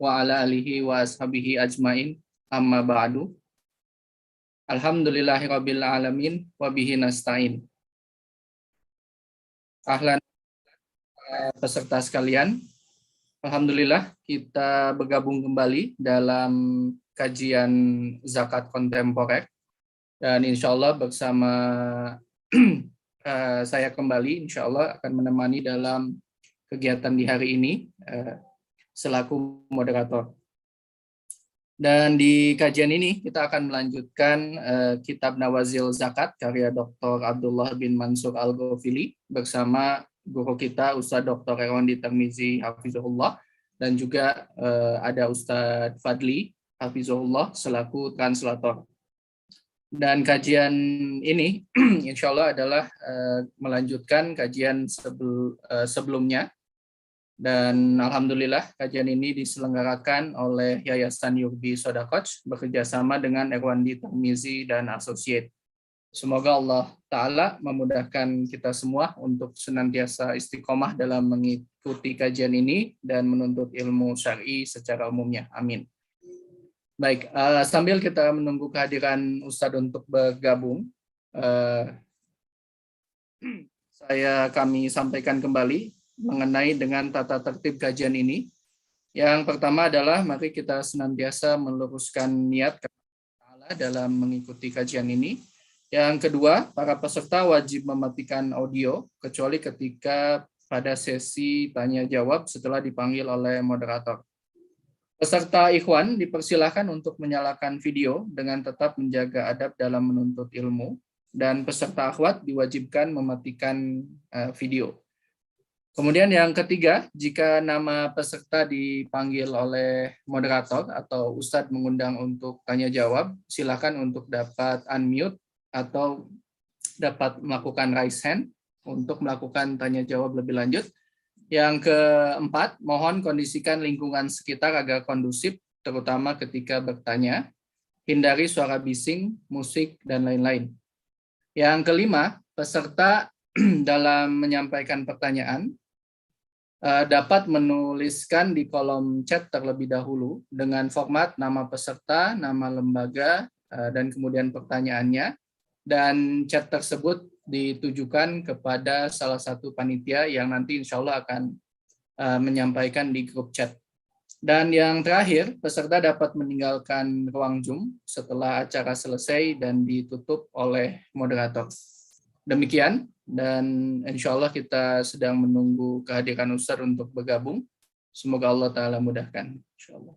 wa ala alihi wa ashabihi ajmain. Amma ba'du. Alhamdulillahirabbil alamin wa bihi nasta'in. Ahlan peserta sekalian. Alhamdulillah kita bergabung kembali dalam kajian zakat kontemporer dan insya Allah bersama saya kembali insya Allah akan menemani dalam kegiatan di hari ini selaku moderator. Dan di kajian ini kita akan melanjutkan kitab Nawazil Zakat karya Dr. Abdullah bin Mansur Al-Ghafili bersama guru kita Ustadz Dr. Irwandi Tirmizi Hafizahullah dan juga ada Ustadz Fadli Hafizahullah selaku translator. Dan kajian ini insya Allah adalah melanjutkan kajian sebelumnya. Dan alhamdulillah kajian ini diselenggarakan oleh Yayasan Yurbi Sodaqoh bekerjasama dengan Irwandi Tirmizi dan Associate. Semoga Allah Ta'ala memudahkan kita semua untuk senantiasa istiqomah dalam mengikuti kajian ini dan menuntut ilmu syar'i secara umumnya. Amin. Baik, sambil kita menunggu kehadiran Ustadz untuk bergabung, kami sampaikan kembali mengenai dengan tata tertib kajian ini. Yang pertama adalah mari kita senantiasa meluruskan niat Allah dalam mengikuti kajian ini. Yang kedua, para peserta wajib mematikan audio kecuali ketika pada sesi tanya jawab setelah dipanggil oleh moderator. Peserta ikhwan dipersilahkan untuk menyalakan video dengan tetap menjaga adab dalam menuntut ilmu dan peserta akhwat diwajibkan mematikan video. Kemudian yang ketiga, jika nama peserta dipanggil oleh moderator atau Ustadz mengundang untuk tanya jawab, silakan untuk dapat unmute atau dapat melakukan raise hand untuk melakukan tanya jawab lebih lanjut. Yang keempat, mohon kondisikan lingkungan sekitar agar kondusif, terutama ketika bertanya, hindari suara bising, musik, dan lain-lain. Yang kelima, peserta dalam menyampaikan pertanyaan dapat menuliskan di kolom chat terlebih dahulu dengan format nama peserta, nama lembaga, dan kemudian pertanyaannya. Dan chat tersebut ditujukan kepada salah satu panitia yang nanti insya Allah akan menyampaikan di grup chat. Dan yang terakhir, peserta dapat meninggalkan ruang Zoom setelah acara selesai dan ditutup oleh moderator. Demikian, dan insya Allah kita sedang menunggu kehadiran Ustadz untuk bergabung. Semoga Allah Ta'ala mudahkan. Insya Allah.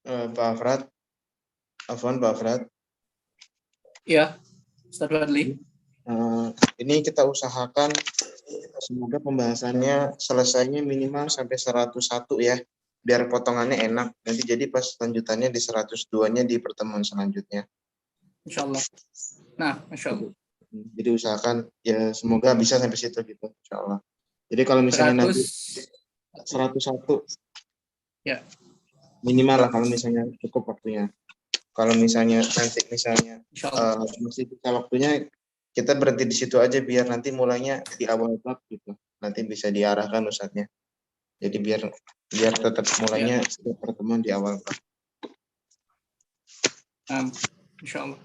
Pak Afrad, Afwan Pak Afrad. Ya, Ustadz Fadli. Ini kita usahakan semoga pembahasannya selesainya minimal sampai 101 ya, biar potongannya enak. Nanti jadi pas lanjutannya di 102-nya di pertemuan selanjutnya. Insya Allah. Nah, Insya Allah. Jadi usahakan ya semoga bisa sampai situ gitu, Insya Allah. Jadi kalau misalnya 100. Nanti 101 ya minimal lah kalau misalnya cukup waktunya. Kalau misalnya nanti masih bisa waktunya, kita berhenti di situ aja biar nanti mulainya di awal bab gitu. Nanti bisa diarahkan Ustadznya. Jadi biar tetap mulainya setiap pertemuan di awal bab. Insya Allah.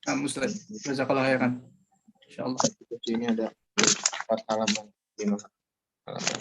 Ustadz, jazakallah khairan. Insya Allah. Ini ada 4 halaman, 5 halaman.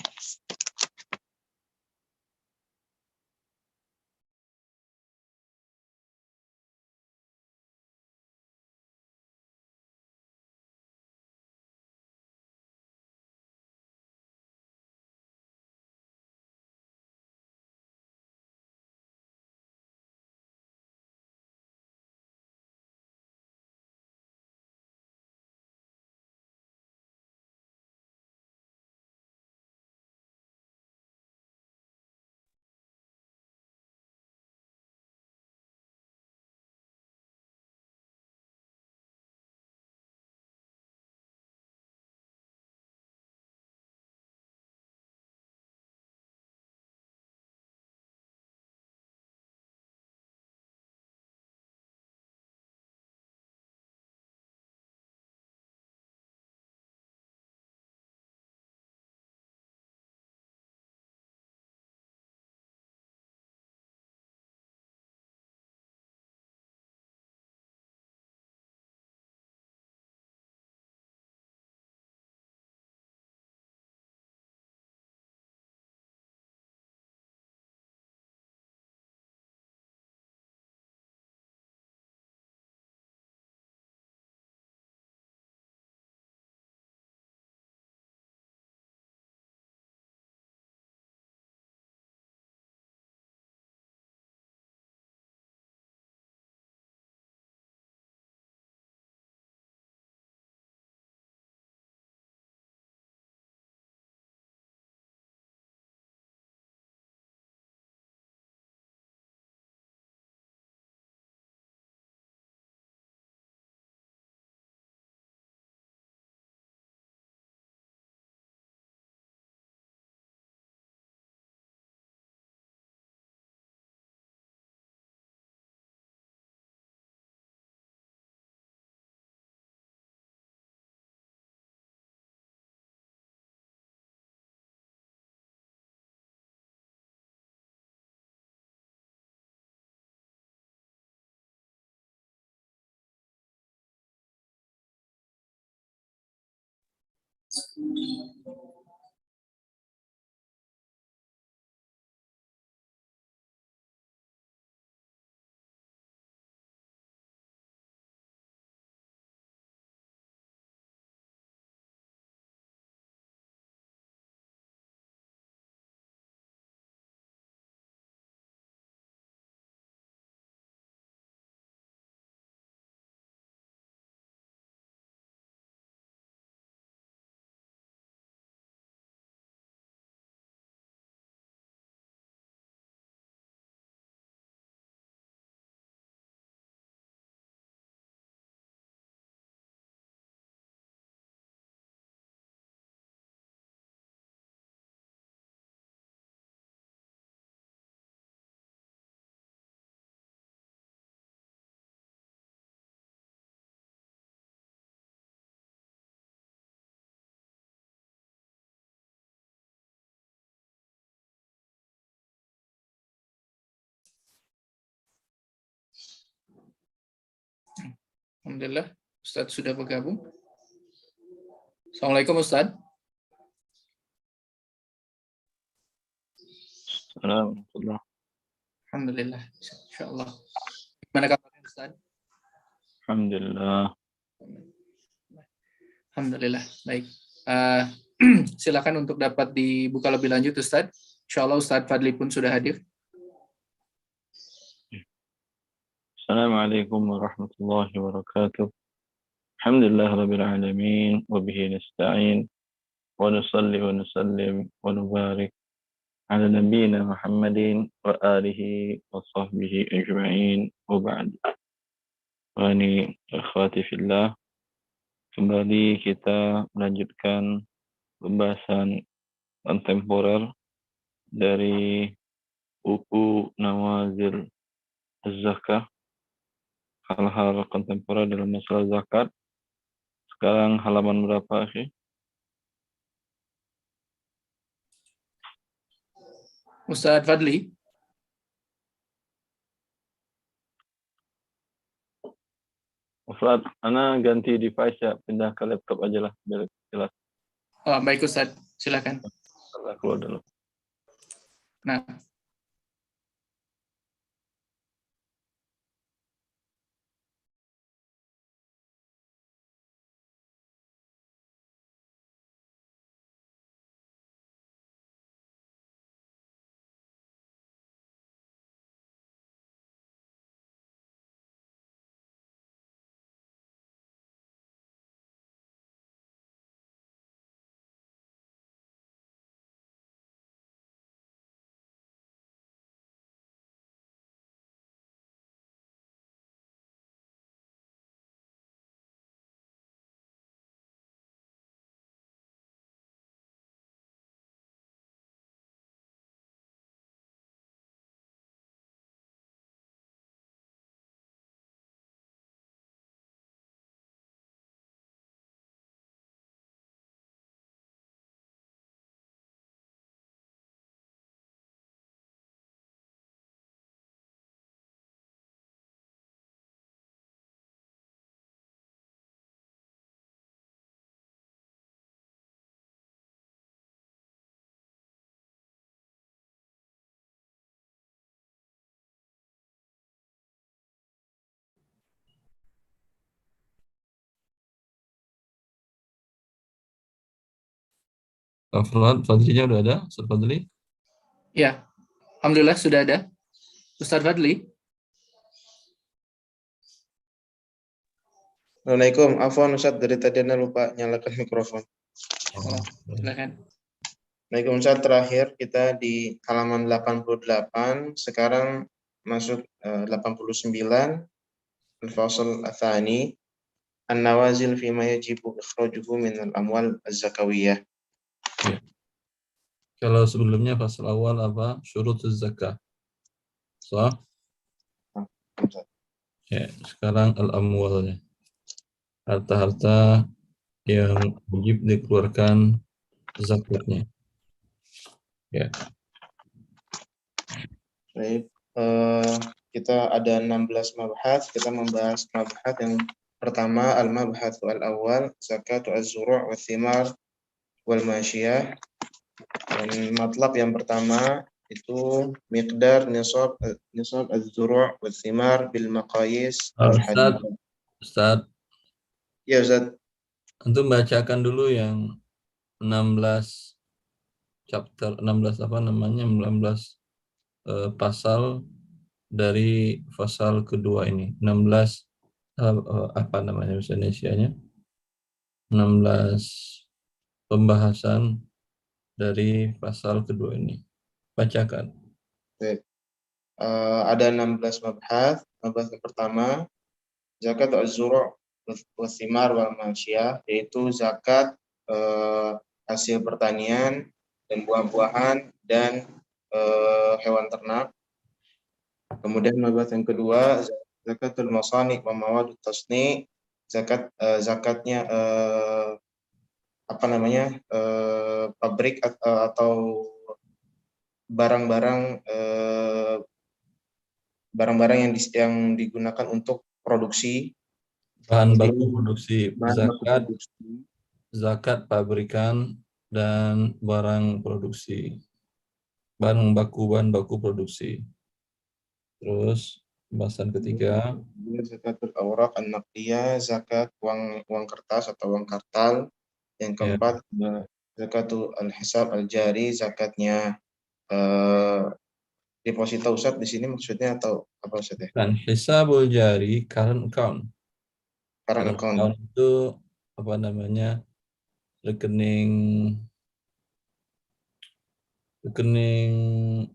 Alhamdulillah, Ustadz sudah bergabung. Assalamualaikum Ustadz. Assalamualaikum. Alhamdulillah, insyaallah. Gimana kabarnya Ustadz? Alhamdulillah. Alhamdulillah, baik. Silakan untuk dapat dibuka lebih lanjut Ustadz. Insyaallah Ustadz Fadli pun sudah hadir. Assalamualaikum warahmatullahi wabarakatuh. Alhamdulillah rabbil alamin wa bihi nasta'in wa nusalli wa nusallim wa nubarik ala nabiyyina Muhammadin wa alihi wa sahbihi ajma'in wa ba'd. Wa ni akhwati fillah, kembali kita melanjutkan pembahasan kontemporer dari buku Nawazil Az-Zakah, hal-hal kontemporer dalam masalah zakat. Sekarang halaman berapa sih? Ustadz Fadli. Ustaz, ana ganti device ya, pindah ke laptop aja lah biar jelas. Oh, baik Ustadz, silakan. Saya keluar dulu. Nah, Fadlinya udah ada, Ustaz Fadli? ya, alhamdulillah sudah ada. Ustadz Fadli. Assalamualaikum. Afwan Ustaz, dari tadi Anda lupa nyalakan mikrofon. Silakan. Assalamualaikum Ustaz, terakhir kita di halaman 88, sekarang masuk 89, Al-Fasl Ats-Tsani, An-Nawazil fima yajibu ikhrajuhu min al-amwal az-zakawiyah. Ya. Kalau sebelumnya fasal awal apa? Syurutuz zakah. So? Ya, sekarang al-amwalnya. Harta-harta yang wajib dikeluarkan zakatnya. Ya. Baik, kita ada 16 mabhat, kita membahas mabhat yang pertama, al-mabhatsu al-awwal, zakatu az-zuru' wa thimar wal mashiyah. Dan matlab yang pertama itu miqdar nisab az-zuru' wal thimar bil maqayis Ustaz, al-hadithah. Ustaz, Ya Ustaz. untuk bacakan dulu yang 16 chapter 16 apa namanya 16 pasal dari pasal kedua ini 16 apa namanya bahasa Indonesianya 16 pembahasan dari pasal kedua ini bacakan. Ada 16 mabhath. Mabhath yang pertama zakat az-zuru' wa thimar wal mashiyah, yaitu zakat hasil pertanian dan buah-buahan dan hewan ternak. Kemudian mabhath yang kedua zakatul masani' wa mawadut tasni', zakatnya apa namanya pabrik atau barang-barang yang digunakan untuk produksi. Bahan Kemudian baku produksi, bahan baku produksi. zakat pabrikan dan barang produksi, bahan baku produksi. Terus pembahasan ketiga Zakatul awraq an-naqdiyah, zakat uang kertas atau uang kartal. Yang keempat zakatul al-hisab al-jari, zakatnya deposito. Ustaz di sini maksudnya atau apa Ustaz ya? dan hisabul jari current account. Current Current account. account itu apa namanya rekening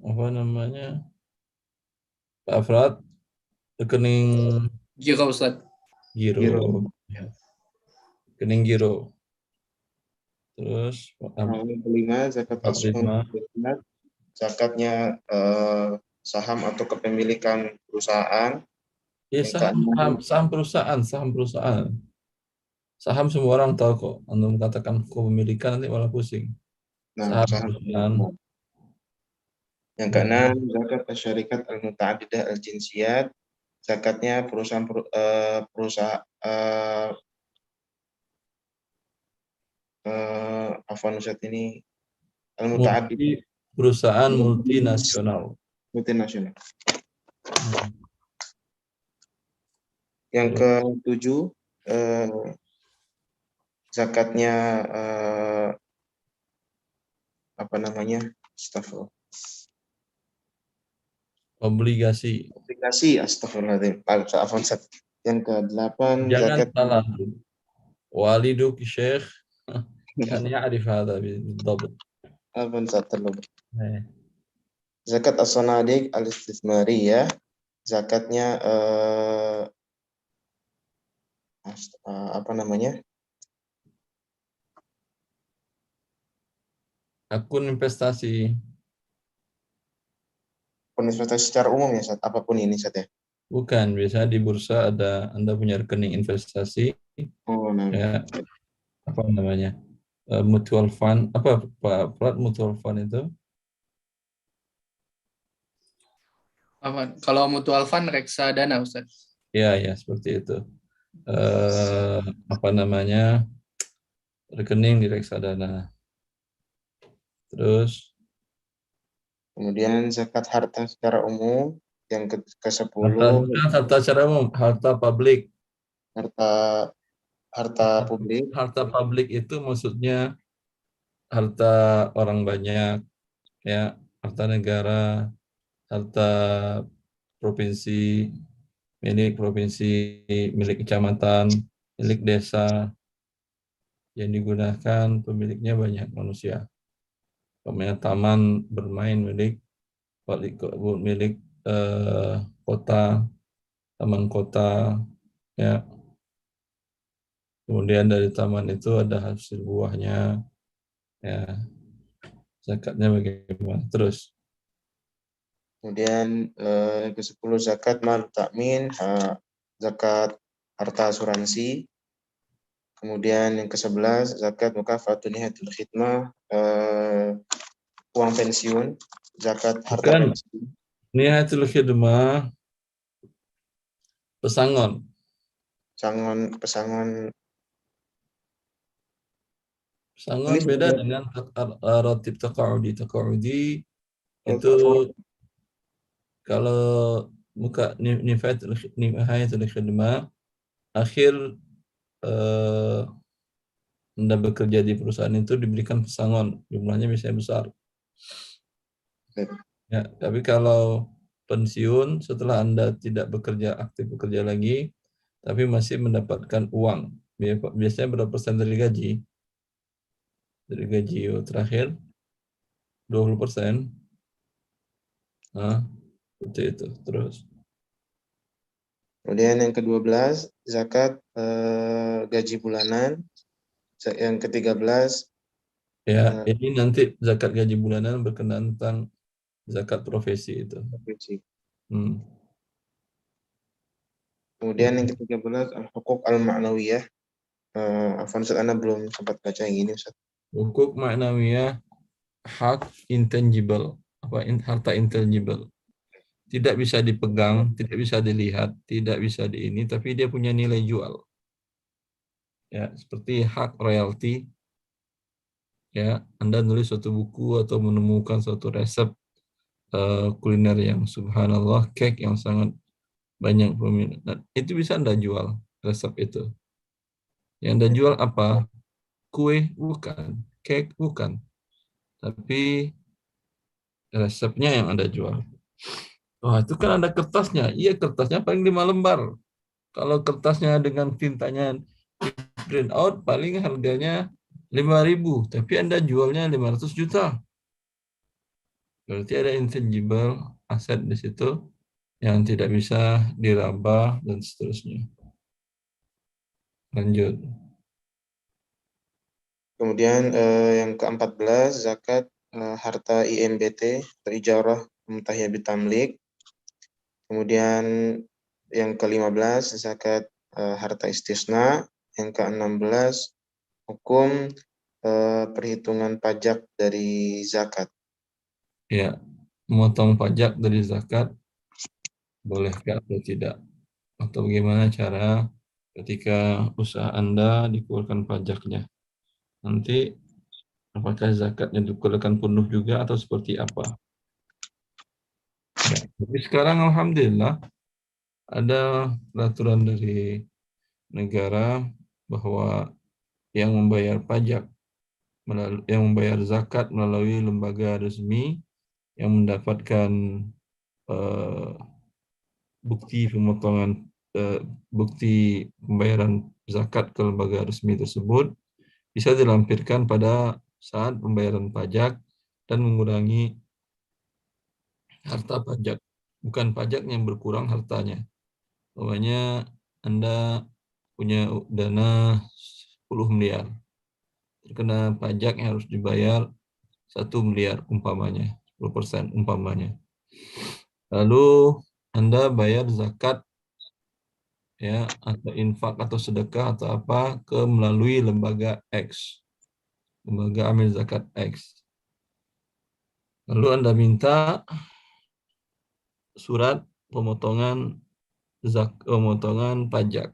apa namanya Pak Afrad, rekening Giro Ustaz. giro. Giro. Ya. Rekening giro. Terus Yang kelima zakat as-saham, zakatnya saham atau kepemilikan perusahaan. ya, saham perusahaan. Saham semua orang tahu kok. Anda mengatakan kepemilikan nanti malah pusing. Nah, Saham perusahaan. Yang keenam zakat syarikat al-muta'addidah al-jinsiyat, zakatnya perusahaan Ustaz ini al-muta'addid, Perusahaan multinasional. Yang ketujuh zakatnya apa namanya? Obligasi. Astagfirullahaladzim. Yang ke-8 Jangan zakat salah. Waliduk Syekh kan ya'rif hadha بالضبط. Zakat as-sanadiq al-istithmariyah, zakatnya apa namanya? Akun investasi. Investasi secara umum ya, Ustaz. Apapun ini, Ustaz ya. Bukan, biasa di bursa ada Anda punya rekening investasi. Oh, nah. Ya, apa namanya? Mutual fund. Apa Pak mutual fund itu? Kalau mutual fund reksadana Ustaz. Ya, seperti itu. Apa namanya? Rekening di reksadana. Terus kemudian zakat harta secara umum yang ke-10, harta secara umum, harta publik. Harta publik. Harta publik itu maksudnya harta orang banyak, ya, harta negara, harta provinsi, milik kecamatan, milik desa, yang digunakan pemiliknya banyak manusia. Pemain taman bermain milik kota, taman kota, ya. Kemudian dari taman itu ada hasil buahnya, ya. Zakatnya bagaimana? Terus. Kemudian yang ke-10 zakat mal takmin, zakat harta asuransi. Kemudian yang ke-11 zakat mukafatun nihayatul khidmah, uang pensiun, zakat harta pensiun. Nihayatul khidmah, pesangon Pesangon Ini beda sebagai dengan ratib taqa'udi. Taqa'udi itu favorit. kalau buka nihayatul khidmah, akhir eh, Anda bekerja di perusahaan itu diberikan pesangon, jumlahnya biasanya besar. Ya, tapi kalau pensiun setelah Anda tidak aktif bekerja lagi, tapi masih mendapatkan uang, biasanya berapa persen dari gaji? Dari gaji terakhir, 20%. Nah, seperti itu. Terus, Kemudian yang ke-12 zakat gaji bulanan. Yang ke-13 ya ini nanti zakat gaji bulanan berkenaan tentang zakat profesi itu. profesi. Hmm. Kemudian yang ke-13 al-huquq al-ma'nawiyah. Afwan Ustaz, Ana belum sempat baca yang ini Ustaz. Hukuk maknawiyah, hak intangible, harta intangible. Tidak bisa dipegang, tidak bisa dilihat, tidak bisa tapi dia punya nilai jual. Ya, seperti hak royalti. Ya, Anda nulis suatu buku atau menemukan suatu resep kuliner yang subhanallah, cake yang sangat banyak peminat. Nah, itu bisa Anda jual resep itu. Yang Anda jual apa? Kue bukan, cake bukan, tapi resepnya yang Anda jual. Wah, itu kan ada kertasnya. Iya, kertasnya paling 5 lembar. Kalau kertasnya dengan tintanya print out, paling harganya 5.000, tapi Anda jualnya 500 juta. Berarti ada intangible aset di situ yang tidak bisa diraba dan seterusnya. Lanjut. Kemudian yang ke-14 zakat harta IMBT atau ijarah mutahiyah bitamlik. Kemudian yang ke-15 zakat harta istisna. Yang ke-16 hukum perhitungan pajak dari zakat. Ya, memotong pajak dari zakat bolehkah atau tidak? Atau bagaimana cara ketika usaha Anda dikeluarkan pajaknya? Nanti apakah zakatnya dikeluarkan penuh juga atau seperti apa? Ya, tapi sekarang alhamdulillah ada peraturan dari negara bahwa yang membayar pajak, yang membayar zakat melalui lembaga resmi yang mendapatkan eh, bukti pembayaran zakat ke lembaga resmi tersebut bisa dilampirkan pada saat pembayaran pajak dan mengurangi harta pajak, bukan pajak yang berkurang hartanya. Pokoknya Anda punya dana 10 miliar, terkena pajak yang harus dibayar 1 miliar umpamanya, 10% umpamanya. Lalu Anda bayar zakat ya atau infak atau sedekah atau apa ke melalui lembaga X, lembaga amil zakat X. Lalu Anda minta surat pemotongan pajak.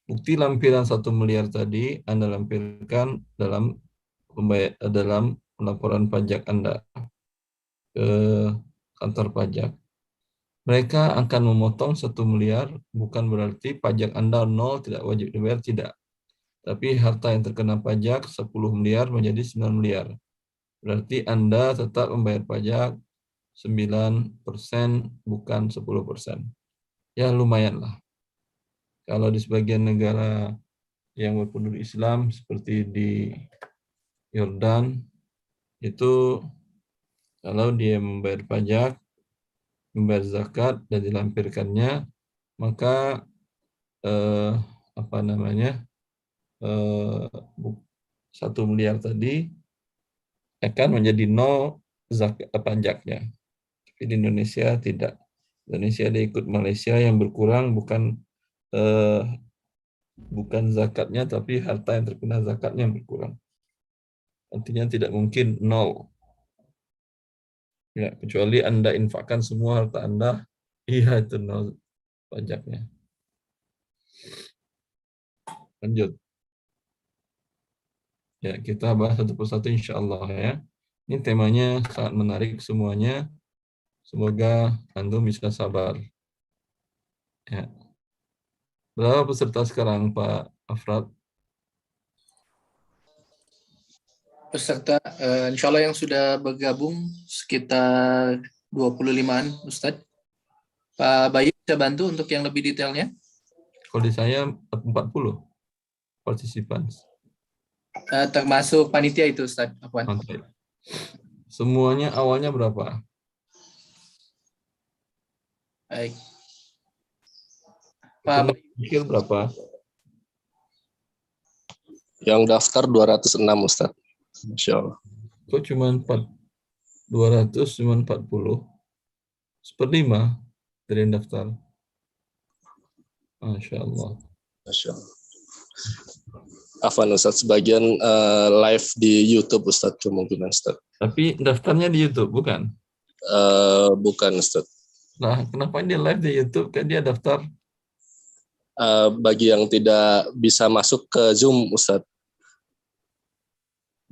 Bukti lampiran 1 miliar tadi Anda lampirkan dalam laporan pajak Anda ke kantor pajak. Mereka akan memotong 1 miliar, bukan berarti pajak Anda 0, tidak wajib dibayar, tidak. Tapi harta yang terkena pajak 10 miliar menjadi 9 miliar. Berarti Anda tetap membayar pajak 9%, bukan 10%. Ya lumayan lah. Kalau di sebagian negara yang berpenuduk Islam seperti di Yordan, itu kalau dia membayar pajak, membayar zakat dan dilampirkannya, maka apa namanya 1 miliar tadi akan menjadi 0 zakat pajaknya. Tapi di Indonesia tidak. Indonesia dia ikut Malaysia yang berkurang bukan zakatnya, tapi harta yang terkena zakatnya yang berkurang. Artinya tidak mungkin 0. Ya, kecuali Anda infakkan semua harta Anda, iya itu 0 pajaknya. Lanjut. Ya, kita bahas satu persatu insya Allah ya. Ini temanya sangat menarik semuanya. Semoga antum bisa sabar. Ya. Berapa peserta sekarang, Pak Afrad? Peserta, insya Allah yang sudah bergabung sekitar 25-an, Ustadz. Pak Bayu bisa bantu untuk yang lebih detailnya? Kalau di saya 40 partisipan. Termasuk panitia itu, Ustadz. Afwan. Oke. Semuanya awalnya berapa? Baik. Pak Hitung Bayu. pikir berapa? Yang daftar 206 Ustaz. Masya Allah. Kok cuma 200 cuma 40? 1/5 dari yang daftar. Masya Allah. Masya Allah. Afwan Ustaz, sebagian live di YouTube Ustaz kemungkinan Ustaz. Tapi daftarnya di YouTube, bukan? Bukan Ustaz. Nah, kenapa dia live di YouTube? Kan dia daftar. Bagi yang tidak bisa masuk ke Zoom Ustaz.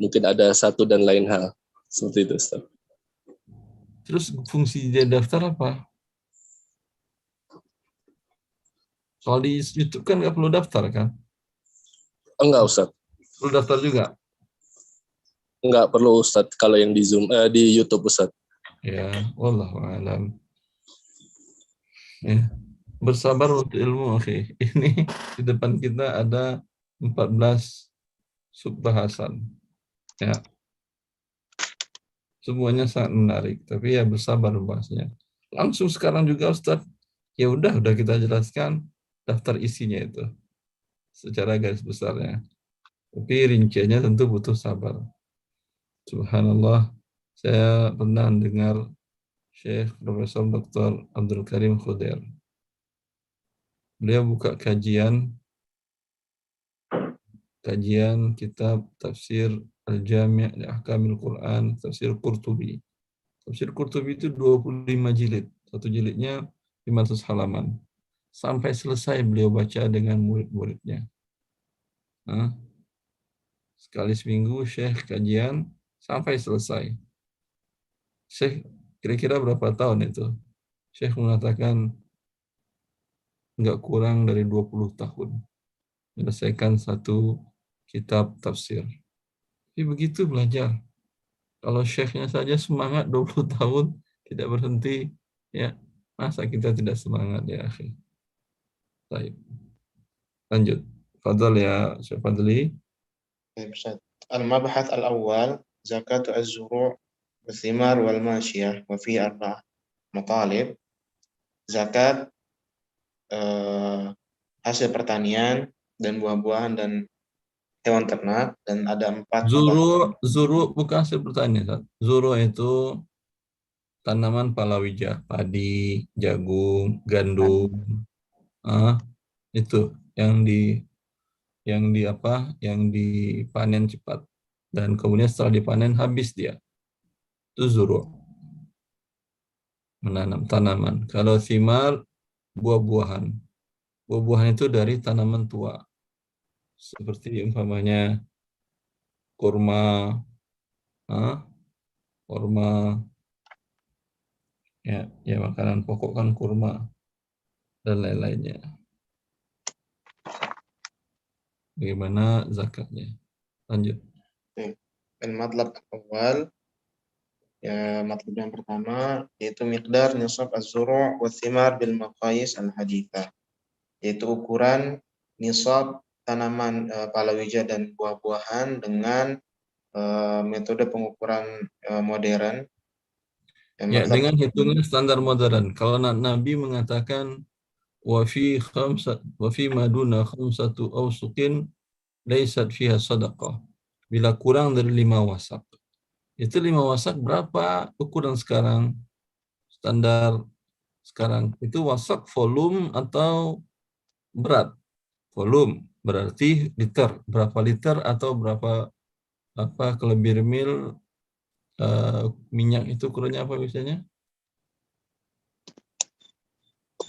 Mungkin ada satu dan lain hal. Seperti itu Ustaz. Terus fungsi dia daftar apa? Kalau di YouTube kan nggak perlu daftar kan? Enggak Ustaz. Perlu daftar juga? Enggak perlu Ustaz kalau yang di Zoom, di YouTube Ustaz. Ya, wallahu a'lam. Ya. Bersabar untuk ilmu, oke. Ini di depan kita ada 14 subbahasan. Ya. Semuanya sangat menarik, tapi ya bersabar membahasnya. Langsung sekarang juga Ustaz, ya udah kita jelaskan daftar isinya itu secara garis besarnya. Tapi rinciannya tentu butuh sabar. Subhanallah, saya pernah dengar Syekh Profesor Dr. Abdul Karim Khudair. Beliau buka kajian kitab tafsir Al-Jami' li Ahkamil Quran, tafsir Qurtubi. Tafsir Qurtubi itu 25 jilid. Satu jilidnya 500 halaman. Sampai selesai beliau baca dengan murid-muridnya. Nah, sekali seminggu Syekh kajian sampai selesai. Syekh kira-kira berapa tahun itu? Syekh mengatakan nggak kurang dari 20 tahun menyelesaikan satu kitab tafsir. Tapi begitu belajar. Kalau syekhnya saja semangat 20 tahun tidak berhenti, ya masa kita tidak semangat ya akhi. Baik. Lanjut. Fadal ya Syekh Fadli. المبحث الأول زكاة الزروع والثمار والماشية وفي 4 مطالب. Zakat hasil pertanian dan buah-buahan dan hewan ternak, dan ada 4 Zuru bukan hasil pertanian. Zuru itu tanaman palawija, padi, jagung, gandum. Itu yang dipanen cepat dan kemudian setelah dipanen habis dia. Itu zuru. Menanam tanaman. Kalau thimar buah-buahan. Buah-buahan itu dari tanaman tua. Seperti umpamanya kurma, ya makanan pokok kan kurma dan lain-lainnya. Bagaimana zakatnya? Lanjut. Al-matlab awal, ya, matlab yang pertama yaitu miqdar nisab az-zuru' wa thimar bil maqayis al-haditha, yaitu ukuran nisab tanaman palawija dan buah-buahan dengan metode pengukuran modern. Ya, dengan hitungan standar modern. Kalau Nabi mengatakan wa fi maduna khamsatu awsuqin laysat fiha sadaqah. Bila kurang dari 5 wasak. Itu 5 wasak berapa ukuran sekarang? Standar sekarang itu wasak volume atau berat? Volume berarti liter. Berapa liter atau berapa kelebih mil minyak itu ukurannya apa biasanya?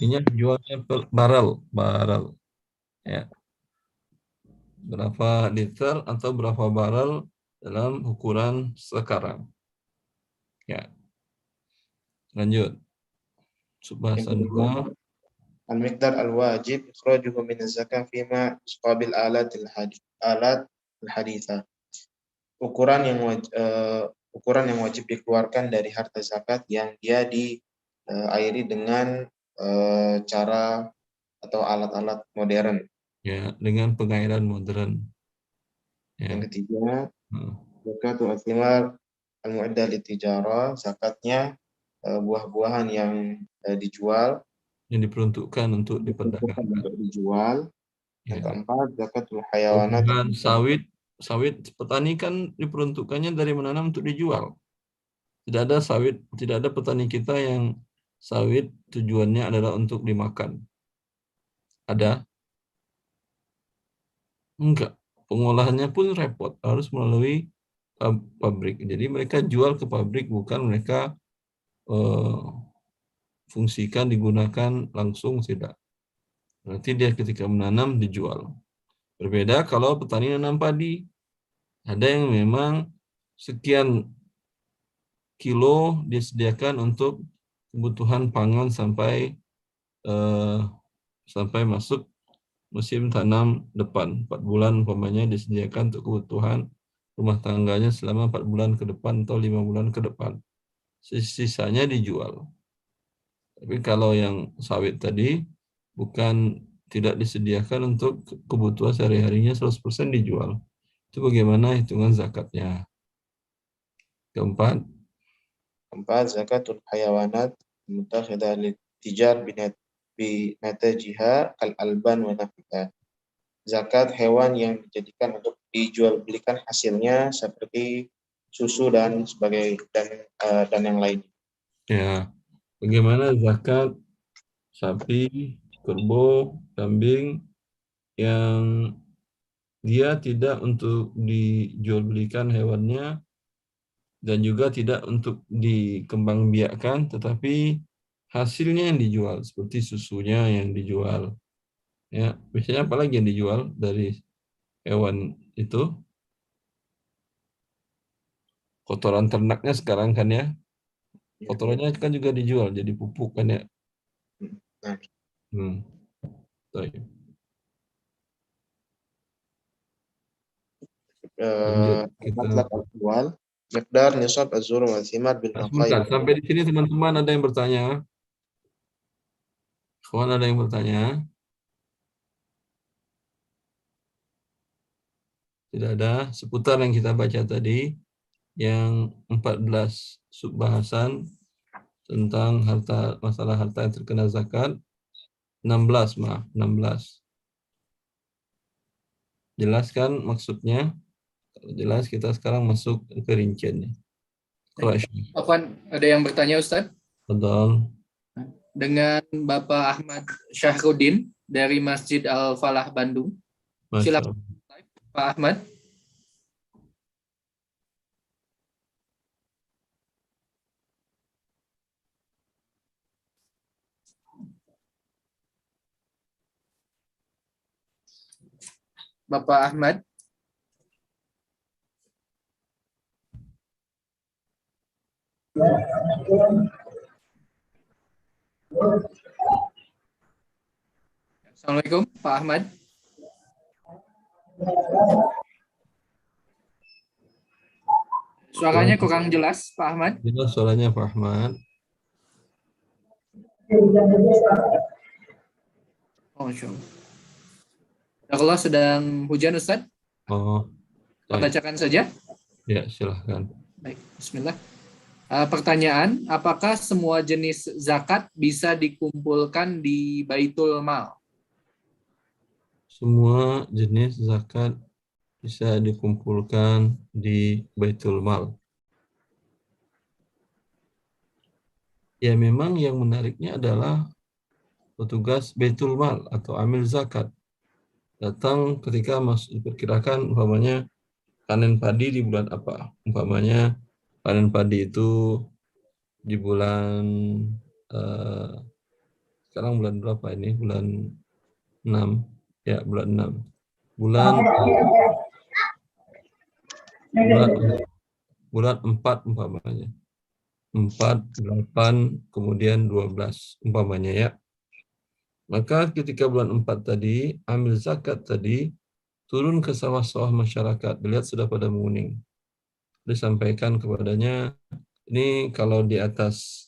Minyak jualnya per barrel. Ya. Berapa liter atau berapa barrel dalam ukuran sekarang. Ya, lanjut. Subbahasan Yang kedua, 2. al-miqdar al-wajib ikhrajuhu min az-zakah fima yuqabil alat al-haditha. Ukuran yang wajib dikeluarkan dari harta zakat yang dia diairi dengan cara atau alat-alat modern. Ya, dengan pengairan modern. Ya. Yang ketiga, Hmm. zakatul thimar al-mu'addah litijara, zakatnya buah-buahan yang dijual, Yang diperuntukkan untuk diperuntukkan diperdagangkan. untuk dijual. Yang Ya. keempat, zakatul hayawanat. Bukan sawit petani kan diperuntukannya dari menanam untuk dijual. Tidak ada petani kita yang sawit tujuannya adalah untuk dimakan. Ada? Enggak. Pengolahannya pun repot, harus melalui pabrik. Jadi mereka jual ke pabrik, bukan mereka fungsikan digunakan langsung, tidak. Nanti dia ketika menanam dijual. Berbeda kalau petani nanam padi. Ada yang memang sekian kilo disediakan untuk kebutuhan pangan sampai masuk musim tanam depan. 4 bulan umpamanya disediakan untuk kebutuhan rumah tangganya selama 4 bulan ke depan atau 5 bulan ke depan. Sisanya dijual. Tapi kalau yang sawit tadi tidak disediakan untuk kebutuhan sehari-harinya 100% dijual. Itu bagaimana hitungan zakatnya? Keempat, Zakatul hayawanat mutakhidah litijar binatajiha al-alban wa nafita. Zakat hewan yang dijadikan untuk dijual belikan hasilnya seperti susu dan yang lain. ya, bagaimana zakat sapi, kerbau, kambing yang dia tidak untuk dijual belikan hewannya dan juga tidak untuk dikembangbiakkan, tetapi hasilnya yang dijual, seperti susunya yang dijual. Ya, biasanya apalagi yang dijual dari hewan itu? Kotoran ternaknya sekarang kan ya, kotorannya kan juga dijual jadi pupuk kan ya. Nah, Baik. matlab al-awwal miqdar nisab az-zur wal thimar bil Sebentar, maqayis. sampai di sini teman-teman ada yang bertanya? Kawan ada yang bertanya? Tidak ada. Seputar yang kita baca tadi, yang 14 subbahasan tentang masalah harta yang terkena zakat, 16. Jelaskan maksudnya? Kalau jelas, kita sekarang masuk ke rinciannya. Afwan, ada yang bertanya Ustaz? Betul. Dengan Bapak Ahmad Syahrudin dari Masjid Al-Falah Bandung. Silakan Pak Ahmad. Bapak Ahmad. Assalamualaikum Pak Ahmad. Suaranya kurang jelas Pak Ahmad. Jelas suaranya Pak Ahmad. Oh, Allah sedang hujan Ustaz. Oh, bacakan saja. Ya, silahkan. Baik, bismillah. Pertanyaan, apakah semua jenis zakat bisa dikumpulkan di Baitul Mal? Semua jenis zakat bisa dikumpulkan di Baitul Mal. Ya, memang yang menariknya adalah petugas Baitul Mal atau amil zakat datang ketika diperkirakan umpamanya panen padi di bulan apa. Umpamanya panen padi itu di bulan sekarang bulan berapa ini? Bulan 6. Ya, bulan 6. bulan bulan bulan 4 umpamanya. 4, 8, kemudian 12 umpamanya ya. Maka ketika bulan 4 tadi, ambil zakat tadi, turun ke sawah-sawah masyarakat. Dilihat sudah pada menguning. Disampaikan kepadanya, ini kalau di atas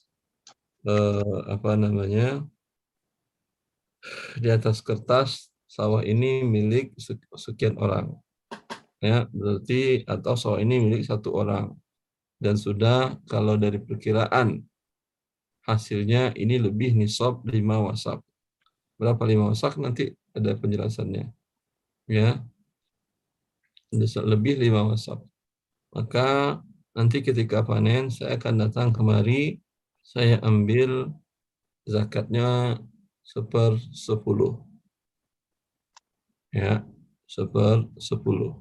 di atas kertas sawah ini milik sekian orang. Ya, berarti atau sawah ini milik 1 orang. Dan sudah kalau dari perkiraan hasilnya ini lebih nisab 5 wasak. Berapa 5 wasak nanti ada penjelasannya. Ya, lebih 5 wasak. Maka nanti ketika panen saya akan datang kemari, saya ambil zakatnya 1/10. Ya, 1/10.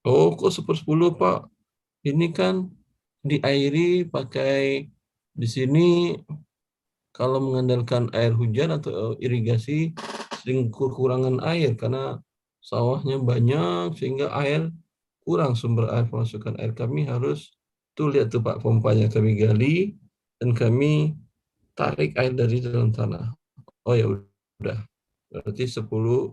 Oh, kok 1/10, Pak? Ini kan diairi pakai di sini kalau mengandalkan air hujan atau irigasi sering kekurangan air karena sawahnya banyak sehingga air kurang, sumber air pemasukan air kami harus tuh lihat tuh Pak, pompanya kami gali dan kami tarik air dari dalam tanah. Oh ya udah, berarti 10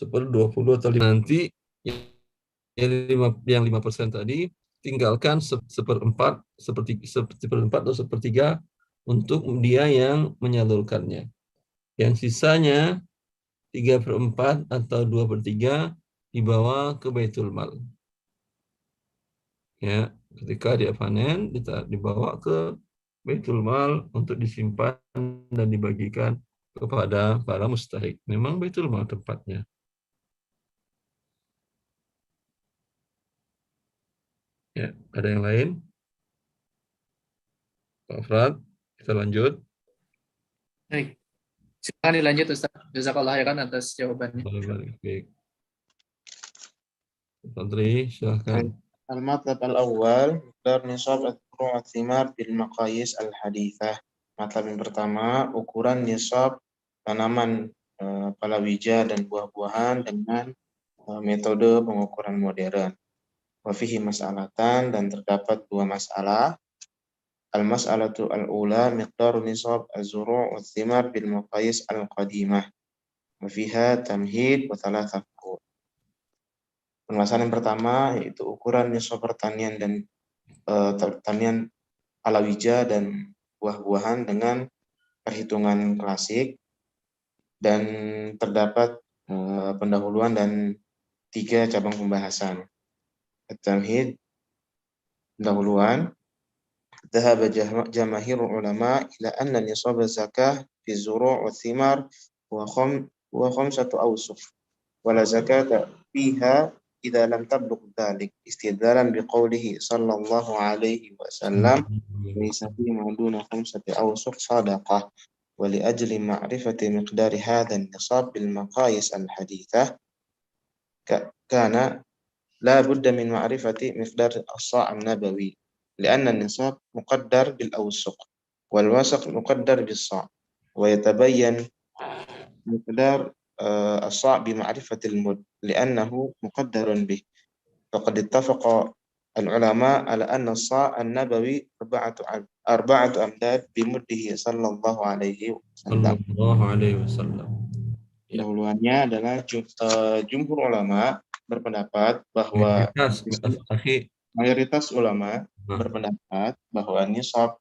20 atau nanti yang 5% tadi tinggalkan 1/4, seperempat atau 1/3 untuk dia yang menyalurkannya. Yang sisanya 3/4 atau 2/3 dibawa ke Baitul Mal. Ya, ketika dia panen dibawa ke Baitul Mal untuk disimpan dan dibagikan kepada para mustahik. Memang Baitul Mal tempatnya. Ya, ada yang lain? Pak Frat, kita lanjut. Baik. Silakan dilanjut Ustaz. Jazakallah khairan atas jawabannya. Baik. Fadri, silakan. المطلب الأول مقدار نصاب الزروع والثمار بالمقاييس الحديثة. Matlab yang pertama, ukuran nisab tanaman palawija dan buah-buahan dengan metode pengukuran modern. Wafihi mas'alatan, dan terdapat 2 masalah. Al-mas'alatu al-ula miqdaru nisab az-zuru' wa thimar bil maqayis al-qadimah. Wafiha tamhid wa thalatha fuqur. Permasalahan yang pertama yaitu ukuran nisab pertanian dan pertanian palawija dan buah-buahan dengan perhitungan klasik, dan terdapat pendahuluan dan 3 cabang pembahasan. At-tamhid, pendahuluan. Dhahaba jamaahirul ulama ila anna nisab az-zakah fi az-zuru' wa thimar wa khamsatu awsuq wa la zakata fiha idza lam tablugh dhalik, istidlalan biqaulihi sallallahu alaihi wasallam laysa fi ma duna khamsati awsuq sadaqah. Wa li ajli ma'rifati miqdari hadha an-nisab bil maqayis al-hadithah kana la budda min ma'rifati miqdar as-sa' an-nabawi li'anna an-nisab muqaddar bil awsuq wal wasaq muqaddar bis sa' wa yatabayyan miqdar as-sa' bi ma'rifati al-mud li'annahu muqaddarun bih. Faqad ittafaqa al-ulama ala anna as-sa' an-nabawi arba'atu amdad bi muddihi sallallahu alaihi wasallam. Pendahuluannya adalah jumhur ulama berpendapat bahwa mayoritas ulama berpendapat bahwa nisab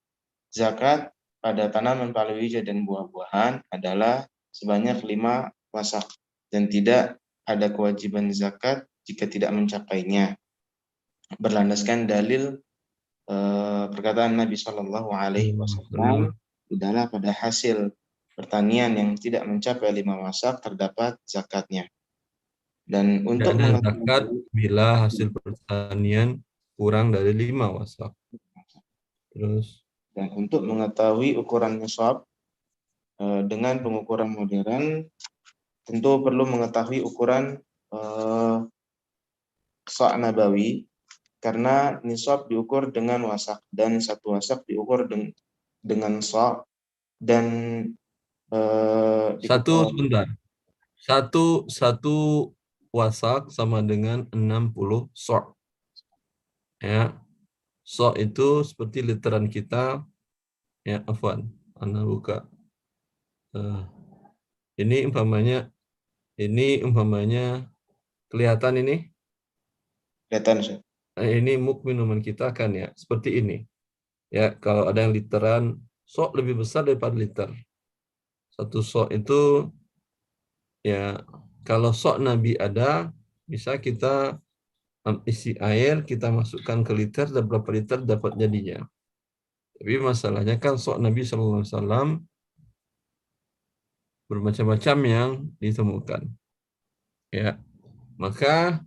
zakat pada tanaman palawija dan buah-buahan adalah sebanyak 5 wasak dan tidak ada kewajiban zakat jika tidak mencapainya, berlandaskan dalil perkataan Nabi Shallallahu Alaihi Wasallam, adalah pada hasil pertanian yang tidak mencapai 5 wasak terdapat zakatnya. Dan untuk zakat bila hasil pertanian kurang dari 5 wasak. Terus, dan untuk mengetahui ukuran nisab dengan pengukuran modern, tentu perlu mengetahui ukuran sa' nabawi karena nisab diukur dengan wasak dan satu wasak diukur dengan sa dan Sebentar. Satu wasak sama dengan 60 sok. Ya. Sok itu seperti literan kita. Ya, afwan. Anda buka. Ini umpamanya kelihatan ini. kelihatan Ustaz. Ini muk minuman kita kan ya, seperti ini. Ya, kalau ada yang literan, sok lebih besar daripada liter. Satu sok itu, ya, kalau sok Nabi ada, bisa kita isi air, kita masukkan ke liter, dan berapa liter dapat jadinya. Tapi masalahnya kan sok Nabi SAW bermacam-macam yang ditemukan. Ya, maka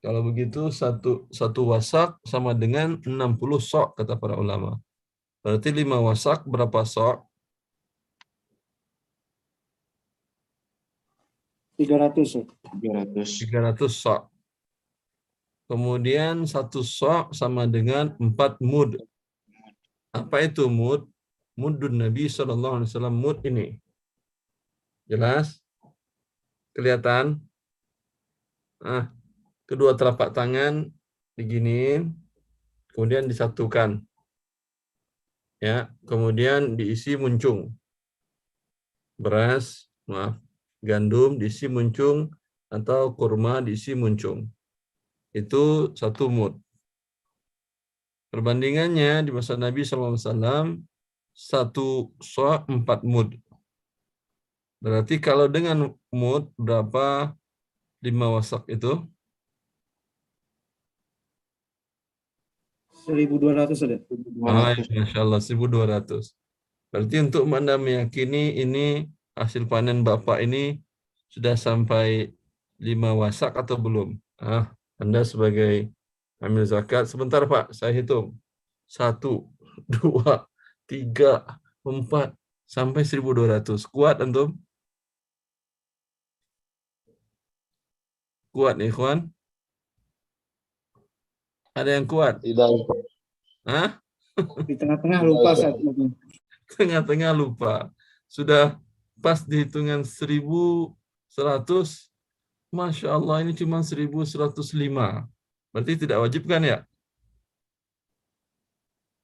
kalau begitu satu wasak sama dengan 60 sok kata para ulama. Berarti 5 wasak berapa sok? 300. 300. sok. Kemudian satu sok sama dengan 4 mud. Apa itu mud? Mudun Nabi SAW. Mud ini. Jelas? Kelihatan? Nah, kedua telapak tangan diginiin, kemudian disatukan. Ya, kemudian diisi muncung. Beras, gandum diisi muncung atau kurma diisi muncung. Itu 1 mud. Perbandingannya di masa Nabi SAW, 1 sok 4 mud. Berarti kalau dengan mud berapa 5 wasak itu? 1.200 ada. Masya Allah, 1.200. Berarti untuk Anda meyakini ini hasil panen Bapak ini sudah sampai 5 wasak atau belum? Anda sebagai amil zakat, sebentar Pak, saya hitung. 1, 2, 3, 4, sampai 1.200. Kuat antum? Kuat nih, Ikhwan? Ada yang kuat? Tidak. Hah? Di tengah-tengah lupa saat itu. Tengah-tengah lupa. Sudah pas di hitungan 1.100. Masya Allah, ini cuma 1.105. Berarti tidak wajib kan ya?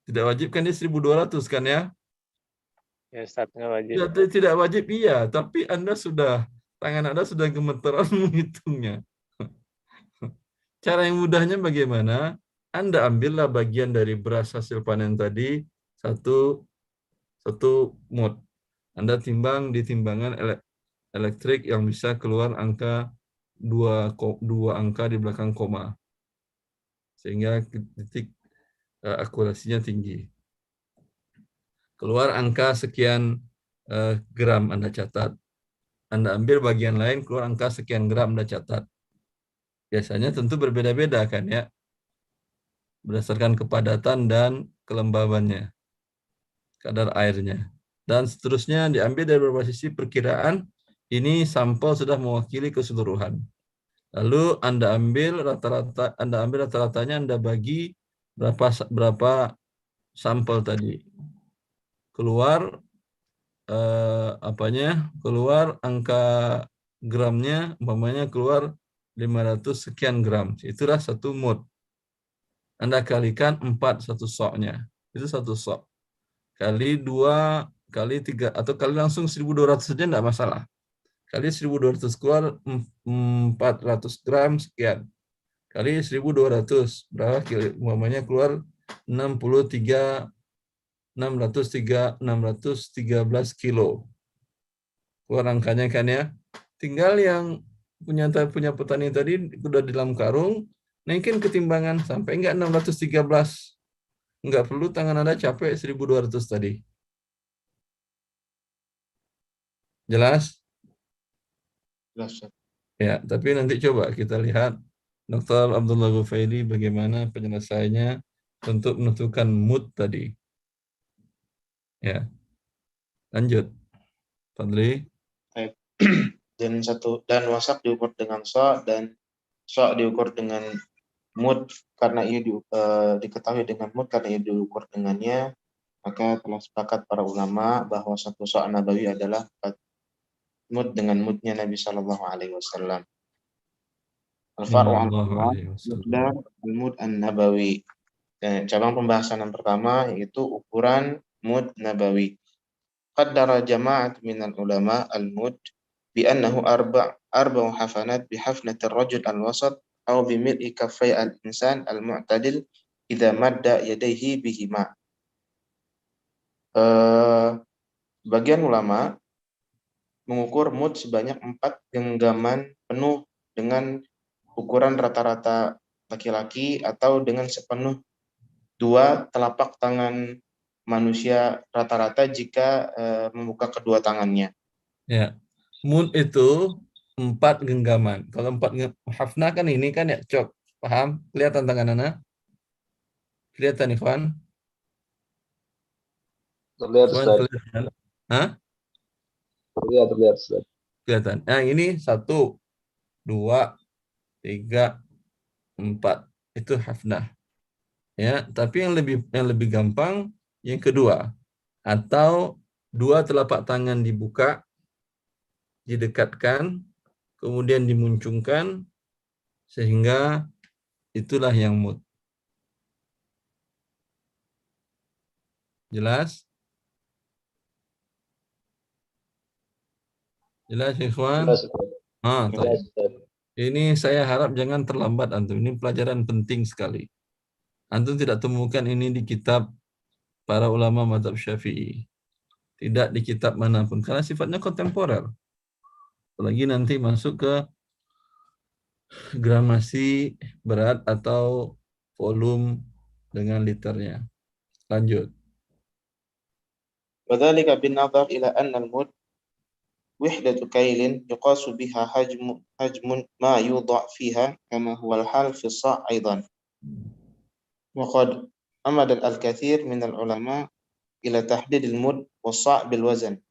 Tidak wajib kan, ini 1.200 kan ya? Ya, Ustaz, nggak wajib. Tidak wajib, iya. Tapi tangan Anda sudah gemeteran menghitungnya. Cara yang mudahnya bagaimana? Anda ambillah bagian dari beras hasil panen tadi, satu mud. Anda timbang di timbangan elektrik yang bisa keluar angka 2 angka di belakang koma. Sehingga titik akurasinya tinggi. Keluar angka sekian gram Anda catat. Anda ambil bagian lain, keluar angka sekian gram Anda catat. Biasanya tentu berbeda-beda kan ya, berdasarkan kepadatan dan kelembabannya, kadar airnya. Dan seterusnya diambil dari beberapa sisi perkiraan, ini sampel sudah mewakili keseluruhan. Lalu Anda ambil rata-ratanya, Anda bagi berapa sampel tadi. Keluar keluar angka gramnya, umpamanya keluar 500 sekian gram. Itulah 1 mud. Anda kalikan 4 satu soknya. Itu 1 sok. Kali 2, kali 3, atau kali langsung 1.200 saja tidak masalah. Kali 1.200 keluar 400 gram sekian. Kali 1.200, berapa kilo? Umpamanya keluar 613 kilo. Keluar angkanya kan ya. Tinggal yang punya petani tadi udah di dalam karung, naikin ketimbangan sampai enggak 613. Enggak perlu tangan Anda capek 1.200 tadi. Jelas? Jelas. Ya, tapi nanti coba kita lihat Dr. Abdullah Ghufaili bagaimana penyelesaiannya untuk menentukan mud tadi. Ya. Lanjut. Fadli. Dan wasak diukur dengan so dan so diukur dengan mud karena ia diketahui dengan mud karena ia diukur dengannya, maka telah sepakat para ulama bahwa satu sa' nabawi adalah 4 mud dengan mudnya Nabi Shallallahu Alaihi Wasallam. Al-far'u Sallallahu al-awwal alaihi wasallam. miqdar al-mud an-nabawi. Cabang pembahasan yang pertama yaitu ukuran mud nabawi. Qaddara jama'at minal ulama al-mud bi annahu arba'u hafanat bi hafnatir rajul al-wasat aw bi mil'i kaffai al-insan al-mu'tadil idza madda yadayhi bihima. Sebagian ulama mengukur mud sebanyak 4 genggaman penuh dengan ukuran rata-rata laki-laki atau dengan sepenuh 2 telapak tangan manusia rata-rata jika membuka kedua tangannya. Ya. Mud itu 4 genggaman. Kalau 4 hafna kan ini kan ya cok. Paham? Kelihatan tangan anak? Kelihatan Ikhwan? Terlihat, Ikhwan Ustaz. kelihatan? Hah? Terlihat, Ustaz. Kelihatan. Nah, ini 1, 2, 3, 4. Itu hafnah. Ya, tapi yang lebih gampang yang kedua. Atau 2 telapak tangan dibuka, didekatkan, kemudian dimuncungkan, sehingga itulah yang mud. Jelas? Jelas, Ikhwan? Jelas, Ustaz. Taib. Jelas, Ustaz. Ini saya harap jangan terlambat antum. Ini pelajaran penting sekali. Antum tidak temukan ini di kitab para ulama mazhab Syafi'i. Tidak di kitab manapun karena sifatnya kontemporer. Apalagi nanti masuk ke gramasi berat atau volume dengan liternya. Lanjut. وذلك بالنظر إلى أن المد وحدة كيل يقاس بها حجم ما يوضع فيها كما هو الحال في الصاع أيضا. وقد أمد الكثير من العلماء إلى تحديد المد والصاع بالوزن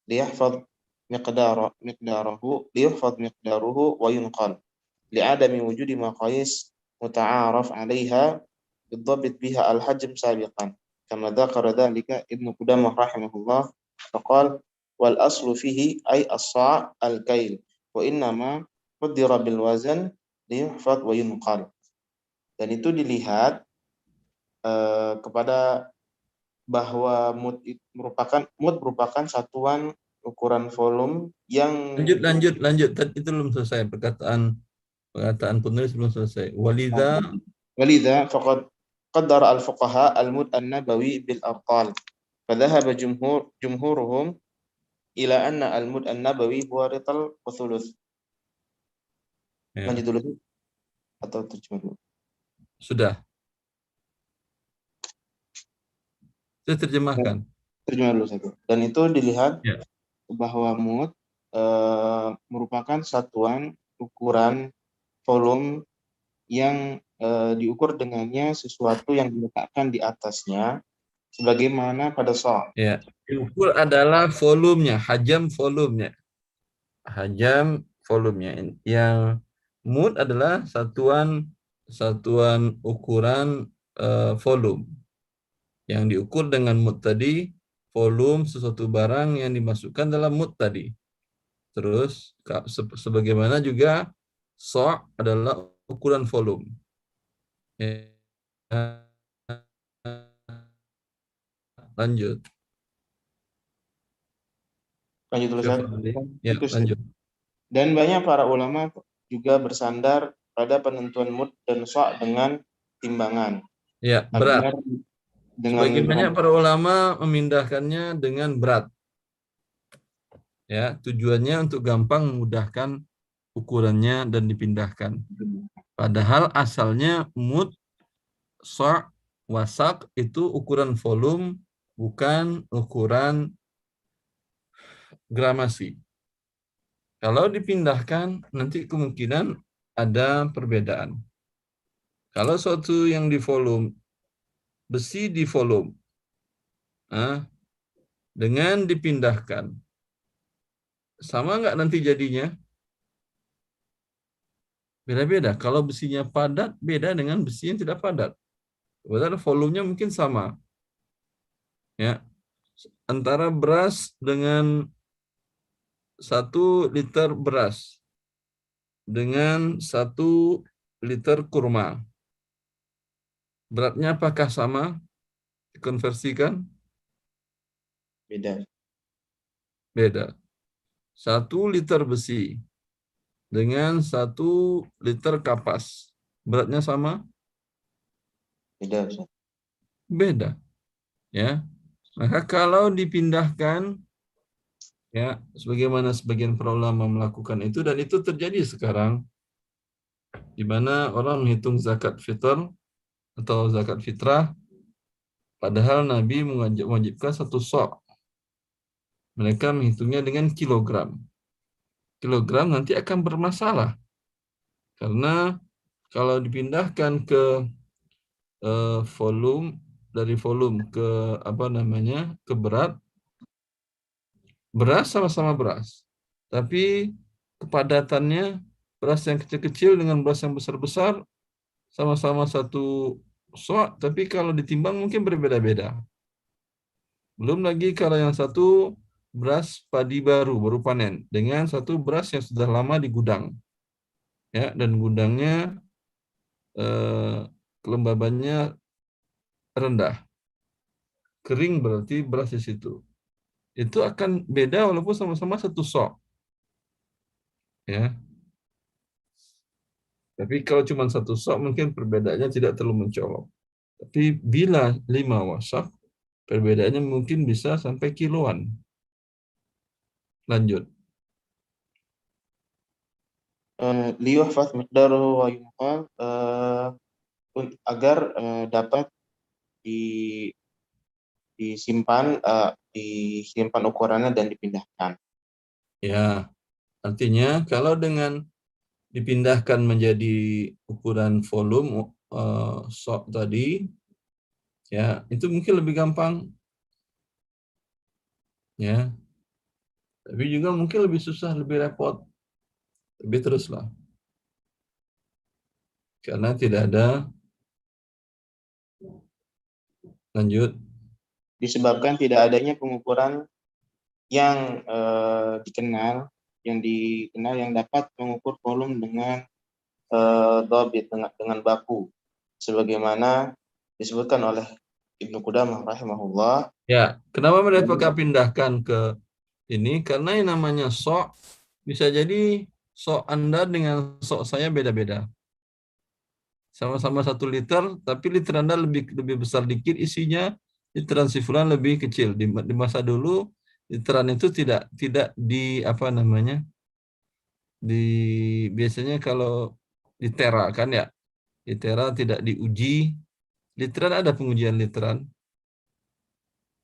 ليحفظ مقداره وينقل لعدم وجود مقاييس متعارف عليها بالضبط بها الحجم سابقا كما ذكر ذلك ابن قدامة رحمه الله فقال والأصل فيه أي الصاع الكيل وإنما قدر بالوزن ليحفظ وينقل. Dan itu dilihat kepada bahwa mud merupakan satuan ukuran volume yang Lanjut. Tadi itu belum selesai perkataan penulis belum selesai. Walidha faqad qaddara al-fuqaha al-mud an-nabawi bil arqal. Fadhahaba jumhuruhum ila anna al-mud an-nabawi huwa rital wa thuluth. Lanjut dulu atau terjemah dulu? Sudah. Saya terjemahkan. Terjemah dulu satu. Dan itu dilihat bahwa mud merupakan satuan ukuran volume yang diukur dengannya sesuatu yang diletakkan di atasnya sebagaimana pada sa'. Ya. Diukur adalah volumenya, hajam volumenya. Yang mud adalah satuan ukuran volume. Yang diukur dengan mud tadi, volume sesuatu barang yang dimasukkan dalam mud tadi. Terus, sebagaimana juga sa' adalah ukuran volume. Lanjut. Lanjut dulu, Ustaz. Ya, lanjut. Dan banyak para ulama juga bersandar pada penentuan mud dan sa' dengan timbangan. Ya, berat. Sebagian banyak para ulama memindahkannya dengan berat. Ya, tujuannya untuk gampang memudahkan ukurannya dan dipindahkan. Padahal asalnya mud, sa', wasak itu ukuran volume, bukan ukuran gramasi. Kalau dipindahkan, nanti kemungkinan ada perbedaan. Kalau suatu yang di volume, besi di volume, dengan dipindahkan, sama nggak nanti jadinya? Beda-beda. Kalau besinya padat, beda dengan besi yang tidak padat. Padahal volumenya mungkin sama. Ya, antara beras dengan 1 liter beras dengan 1 liter kurma. Beratnya apakah sama? Dikonversikan? Beda. Beda. 1 liter besi dengan 1 liter kapas. Beratnya sama? Beda, Ustaz. Beda. Ya. Maka kalau dipindahkan, ya, sebagaimana sebagian para ulama melakukan itu, dan itu terjadi sekarang, di mana orang menghitung zakat fitr atau zakat fitrah, padahal Nabi mewajibkan 1 sok. Mereka menghitungnya dengan kilogram. Kilogram nanti akan bermasalah. Karena kalau dipindahkan ke volume, dari volume ke ke berat, beras sama-sama beras. Tapi kepadatannya beras yang kecil-kecil dengan beras yang besar-besar sama-sama 1 sok, tapi kalau ditimbang mungkin berbeda-beda. Belum lagi kalau yang satu beras padi baru panen dengan 1 beras yang sudah lama di gudang. Ya, dan gudangnya kelembabannya rendah. Kering berarti beras di situ. Itu akan beda walaupun sama-sama 1 sok. Ya. Tapi kalau cuma 1 sok mungkin perbedaannya tidak terlalu mencolok. Tapi bila 5 wasak, perbedaannya mungkin bisa sampai kiloan. Lanjut. Liyuhfaz miqdaruhu wa yunqal, agar dapat disimpan ukurannya dan dipindahkan. Ya, artinya kalau dengan dipindahkan menjadi ukuran volume sok tadi, ya itu mungkin lebih gampang, ya. Tapi juga mungkin lebih susah, lebih repot, lebih teruslah. Karena tidak ada. Lanjut. Disebabkan tidak adanya pengukuran yang dikenal yang dapat mengukur volume dengan dhabit, dengan baku, sebagaimana disebutkan oleh Ibnu Qudamah rahimahullah. Ya, kenapa mereka pindahkan ke ini? Karena yang namanya sok bisa jadi sok Anda dengan sok saya beda-beda. Sama-sama 1 liter, tapi liter Anda lebih besar dikit isinya, literan si fulan lebih kecil. Di masa dulu literan itu tidak biasanya kalau di tera kan ya, di tera tidak diuji. Literan ada pengujian literan,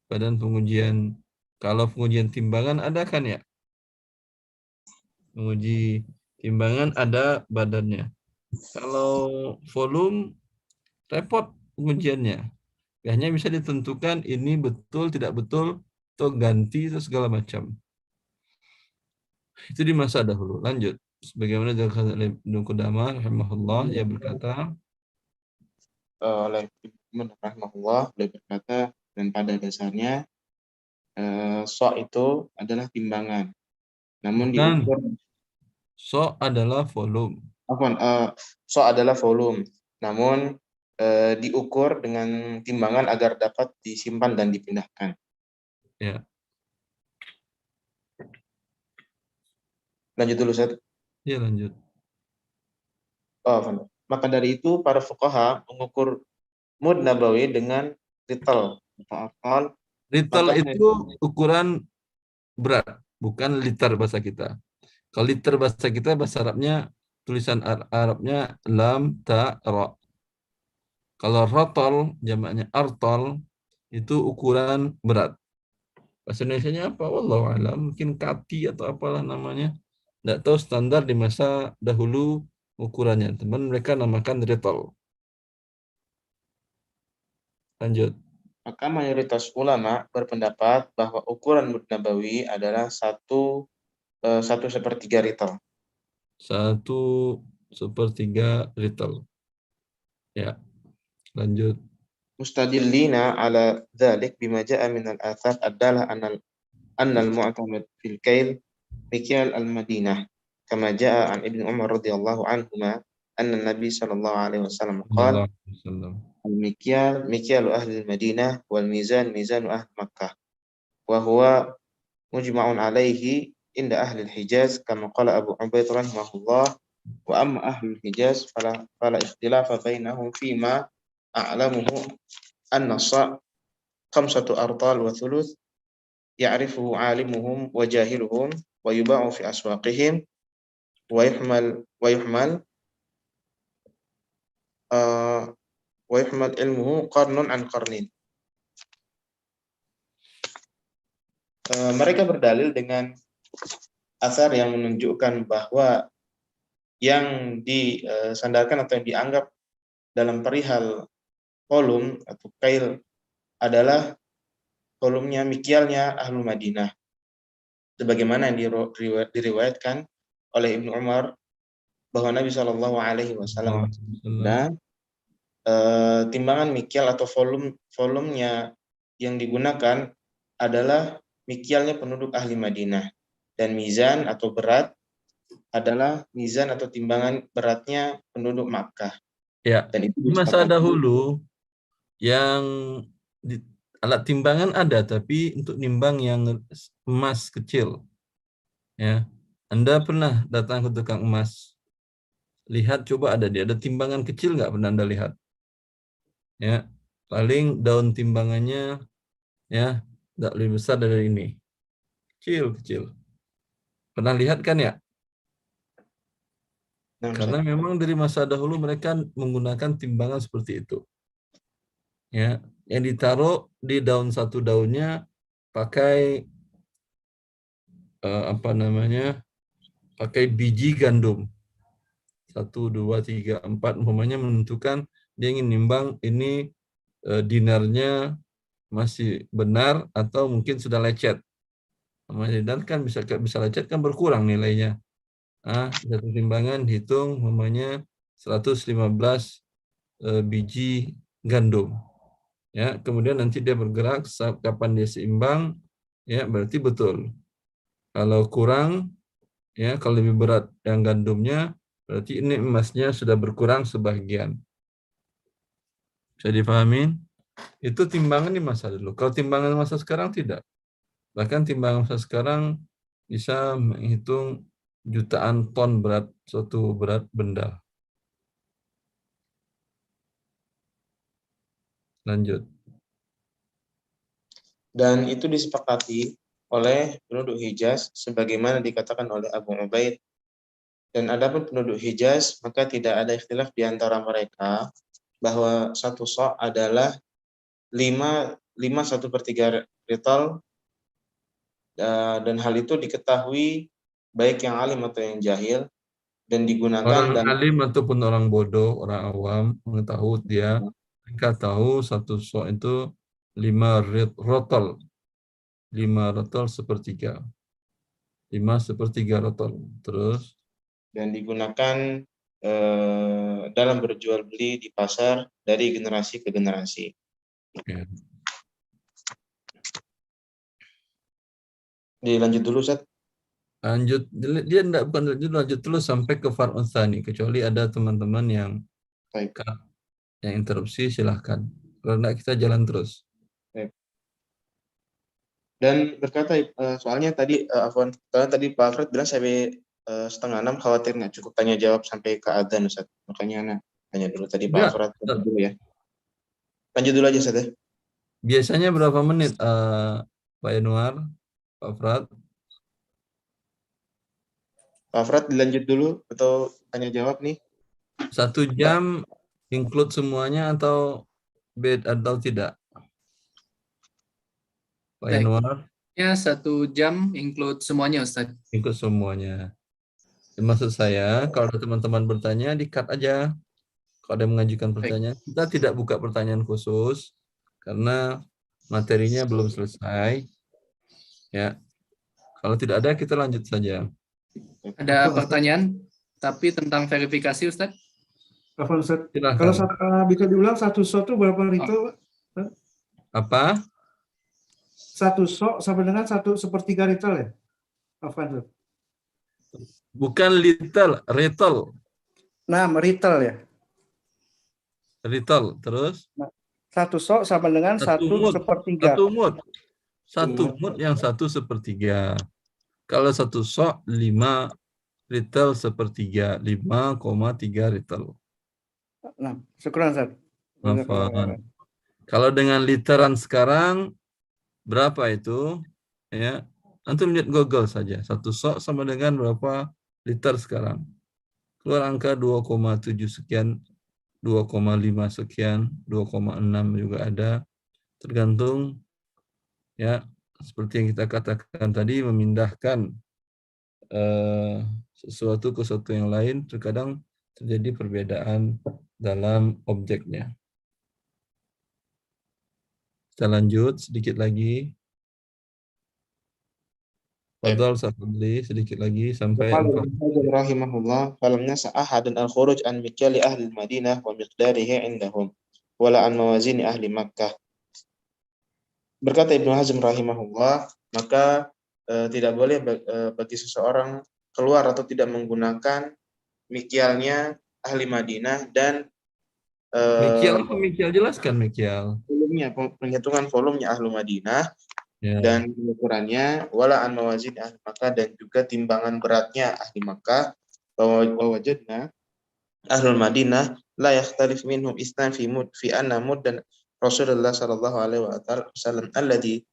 badan pengujian. Kalau pengujian timbangan ada kan ya, menguji timbangan ada badannya. Kalau volume repot pengujiannya. Hanya bisa ditentukan ini betul, tidak betul, atau ganti, atau segala macam. Itu di masa dahulu. Lanjut. Sebagaimana dikatakan oleh Ibnu Qudamah rahimahullah, ia berkata, Oleh Ibnu rahimahullah, beliau berkata, dan pada dasarnya sok itu adalah timbangan. Namun diukur. Sok adalah volume. Sok adalah volume. Namun diukur dengan timbangan agar dapat disimpan dan dipindahkan. Ya. Lanjut dulu, Ustaz. Ya, lanjut. Maka dari itu para fuqaha mengukur mud nabawi dengan rital atau akal. Rital itu ukuran berat, bukan liter bahasa kita. Kalau liter bahasa kita, bahasa Arabnya, tulisan Arabnya lam ta ra. Kalau rotol, jamaknya artol, itu ukuran berat. Bahasa Indonesianya apa? Wallahu a'lam, mungkin kati atau apalah namanya. Tidak tahu standar di masa dahulu ukurannya. Teman mereka namakan ritol. Lanjut. Maka mayoritas ulama berpendapat bahwa ukuran mud nabawi adalah 1/3 rital. 1 sepertiga rital. Ya, lanjut. Mustadillina ala dzalik bima ja'a min al-athar adalah anna al-mu'tamad fil kail mikyal al-Madinah kama ja'a an Ibnu Umar radhiyallahu anhuma anna Nabi sallallahu alaihi wasallam qala Sallallahu alaihi wasallam. al-mikyal mikyalu ahli al-Madinah wal mizan mizanu ahli Makkah wa huwa mujma'un alaihi inda ahli al-Hijaz kama qala Abu Ubaid rahimahullah wa amma ahli al-Hijaz fala ikhtilafa bainahum fima a'lamuhu anna sa' khamsatu artal wa thuluth ya'rifuhu 'alimuhum wa jahiluhum wa yuba'u fi aswaqihim wa yuhmal ilmuhu qarnun an qarnin. Mereka berdalil dengan asar yang menunjukkan bahwa yang disandarkan atau yang dianggap dalam perihal kolum atau kail adalah kolumnya mikyalnya Ahlul Madinah. Sebagaimana yang diriwayatkan oleh Ibnu Umar bahwa Nabi Shallallahu Alaihi Wasallam dan timbangan mikyal atau volumenya yang digunakan adalah mikyalnya penduduk ahli Madinah, dan mizan atau berat adalah mizan atau timbangan beratnya penduduk Makkah. Ya, Dan itu di masa dahulu yang alat timbangan ada, tapi untuk nimbang yang emas kecil. Ya, Anda pernah datang ke tukang emas, lihat coba ada timbangan kecil nggak pernah Anda lihat? Ya, paling daun timbangannya ya nggak lebih besar dari ini, kecil. Pernah lihat kan ya? Karena memang dari masa dahulu mereka menggunakan timbangan seperti itu. Ya, yang ditaruh di daun satu daunnya pakai pakai biji gandum. 1, 2, 3, 4 umpamanya menentukan dia ingin nimbang ini dinarnya masih benar atau mungkin sudah lecet. Dan kan bisa lecet kan berkurang nilainya. Satu timbangan hitung umpamanya 115 biji gandum. Ya, kemudian nanti dia bergerak kapan dia seimbang, ya berarti betul. Kalau kurang, ya kalau lebih berat yang gandumnya, berarti ini emasnya sudah berkurang sebagian. Bisa dipahami? Itu timbangan di masa dulu. Kalau timbangan masa sekarang tidak. Bahkan timbangan masa sekarang bisa menghitung jutaan ton suatu berat benda. Lanjut. Dan itu disepakati oleh penduduk Hijaz sebagaimana dikatakan oleh Abu Ubaid. Dan adapun penduduk Hijaz, maka tidak ada ikhtilaf di antara mereka bahwa satu sa' adalah 5/1/3 rital, dan hal itu diketahui baik yang alim atau yang jahil, dan digunakan orang alim ataupun orang bodoh, orang awam mengetahui mereka tahu satu sa' itu 5 rotol. 5 rotol sepertiga. 5/3 rotol. Terus dan digunakan dalam berjual beli di pasar dari generasi ke generasi. ya. Dilanjut dulu, Ustaz. Lanjut, dia bukan lanjut dulu sampai ke far'un tsani, kecuali ada teman-teman yang Baik. yang interupsi, silahkan. Kalau enggak kita jalan terus. Baik. Dan berkata soalnya tadi tadi Pak Alfred bilang sampai 5:30, khawatir nggak cukup tanya jawab sampai ke adzan, Ustaz. Makanya Ana tanya dulu tadi Pak Alfred dulu ya. Lanjut dulu aja, Ustaz ya. Biasanya berapa menit Pak Yanuar, Pak Frat? Pak Frat dilanjut dulu atau tanya jawab nih? 1 jam include semuanya atau bed atau tidak? Pak Yanuar? Ya, 1 jam include semuanya, Ustaz. Include semuanya. Maksud saya, kalau ada teman-teman bertanya, di-cut aja. Kalau ada yang mengajukan pertanyaan, kita tidak buka pertanyaan khusus karena materinya belum selesai. Ya, kalau tidak ada kita lanjut saja. Ada pertanyaan? Tapi tentang verifikasi, Ustaz? Afwan Ustaz. Silakan. Kalau bisa diulang satu sok itu berapa ritel? Apa? Satu sok sama dengan 1/3 ritel ya? Afwan Ustaz. Bukan little, retol. Nah, ritel ya. Retol. Terus? Satu sok sama dengan Satu mut. 1/3. Satu mut. Satu mut yang 1/3. Kalau satu sok 5 ritel sepertiga, 5,3 ritel. Nah, syukran Ustaz. Afwan. Kalau dengan literan sekarang berapa itu? Ya, antum lihat Google saja. Satu sok sama dengan berapa liter sekarang? Keluar angka 2,7 sekian, 2,5 sekian, 2,6 juga ada. Tergantung ya, seperti yang kita katakan tadi, memindahkan sesuatu ke sesuatu yang lain, terkadang terjadi perbedaan dalam objeknya. Kita lanjut sedikit lagi. Fadhal Safadli, sedikit lagi sampai rahimahullah falam nasa ahadun al-khuruj an mikyali ahli Madinah wa miqdarihi indahum wala an mawazini ahli Makkah. Berkata Ibnu Hazm rahimahullah, maka tidak boleh bagi seseorang keluar atau tidak menggunakan mikyalnya ahli Madinah dan mikyal apa mikyal? Jelaskan mikyal. volumenya, penghitungan volumenya ahli Madinah. Ya. Dan ukurannya wala an mawazin ahli Makkah, dan juga timbangan beratnya ahli Makkah. Bahwa wajadna ahlul Madinah la yakhtalif minhum isnan fi anna muddan Rasulullah sallallahu alaihi wasallam alladhi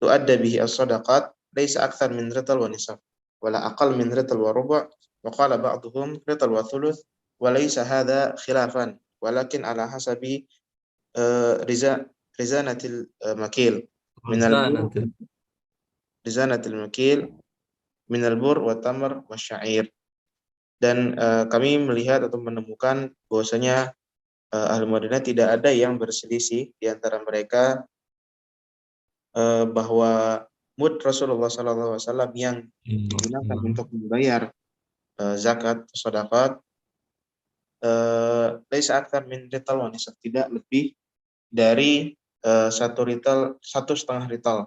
tuadda bihi as-sadaqat laysa akthar min rital wa nisaf wala aqal min rital wa rubu' wa qala ba'dhum rital wa thuluth wa laysa hadha khilafan walakin ala hasabi rizanatil makil rizanatil makil minal bur wa tamar wa syair. Dan kami melihat atau menemukan bahwasanya ahli Madinah tidak ada yang berselisih di antara mereka bahwa mud Rasulullah SAW yang digunakan untuk membayar zakat, sedekah, laisa akthar min rital wa nisaf, tidak lebih dari 1 rital, 1,5 rital.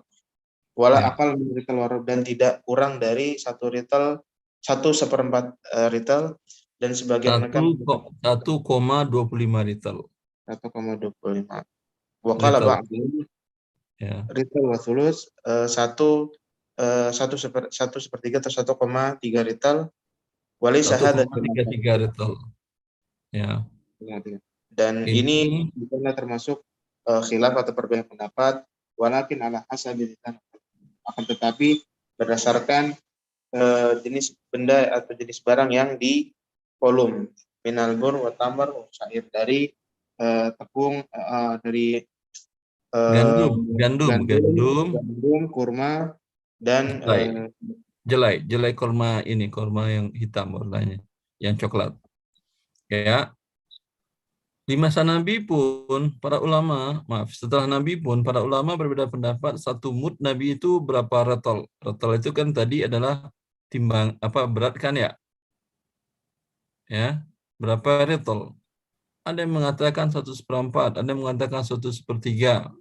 Wala akal min rital warub, dan tidak kurang dari 1 rital, 1/4 rital, dan sebagian mereka 1,25 rital. 1,25. Wakala ba'dhum rital wa thuluth, 1/3 atau 1,3 rital. Walaysa hadza 1,33 rital. Ya. Dan ini bukanlah termasuk khilaf atau perbedaan pendapat, walakin ala hasabi, akan tetapi berdasarkan jenis benda atau jenis barang yang di volum, minal bur wa tamar wa syair, dari tepung, dari gandum, kurma, dan jelai kurma ini, kurma yang hitam warnanya, yang coklat. Ya. Di masa Nabi pun para ulama, setelah Nabi pun para ulama berbeda pendapat 1 mud Nabi itu berapa retol. Retol itu kan tadi adalah timbang berat kan ya? Ya, berapa retol? Ada yang mengatakan 1/4, ada yang mengatakan 1/3.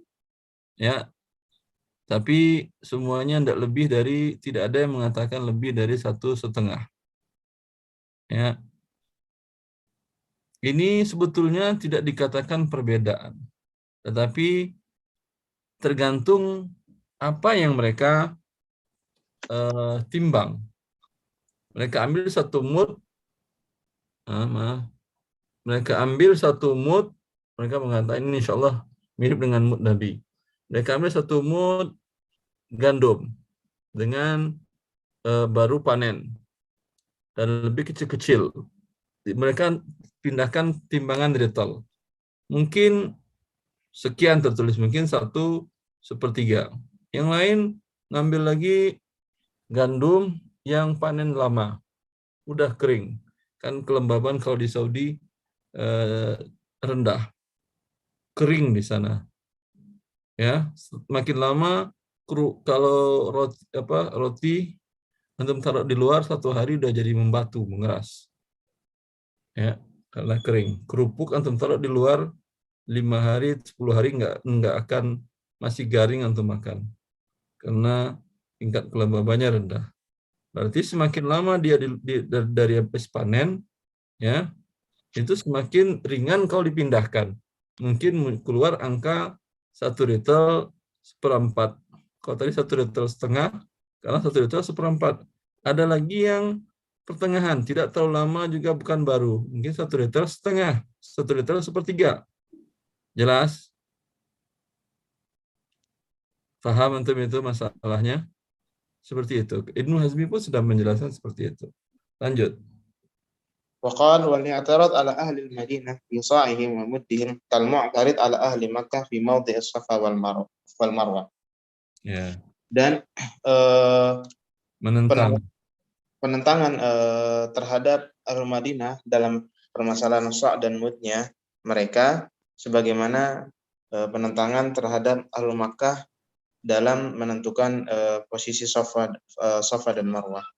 Ya. Tapi semuanya tidak ada yang mengatakan lebih dari 1,5. Ya. Ini sebetulnya tidak dikatakan perbedaan, tetapi tergantung apa yang mereka timbang. Mereka ambil 1 mud, mereka ambil 1 mud, mereka mengatakan ini insya Allah mirip dengan mud Nabi. Mereka ambil 1 mud gandum dengan baru panen dan lebih kecil-kecil. Mereka pindahkan timbangan rital. Mungkin sekian tertulis, mungkin 1/3. Yang lain ngambil lagi gandum yang panen lama, udah kering. Kan kelembaban kalau di Saudi rendah, kering di sana. Ya, makin lama kalau roti Antum taruh di luar 1 hari udah jadi membatu, mengeras. Ya, karena kering. Kerupuk antum taruh di luar 5 hari, 10 hari nggak akan masih garing antum makan. Karena tingkat kelembabannya rendah. Berarti semakin lama dia dari habis panen, ya, itu semakin ringan kalau dipindahkan. Mungkin keluar angka 1 liter 1/4. Kalau tadi 1 liter setengah, karena 1 liter 1/4. Ada lagi yang pertengahan, tidak terlalu lama juga bukan baru. Mungkin 1 liter setengah, 1 liter 1/3. Jelas? Paham antum itu masalahnya? Seperti itu. Ibnu Hazmi pun sudah menjelaskan seperti itu. Lanjut. وقال والاعتراض على أهل المدينة في صاعهم ومدهم كالمعترض على أهل مكة في موضع الصفا والمروة. Ya. Dan Menentang. penentangan terhadap Ahlul Madinah dalam permasalahan sa' dan mudnya mereka sebagaimana penentangan terhadap Ahlul Makkah dalam menentukan posisi Safa dan Marwah.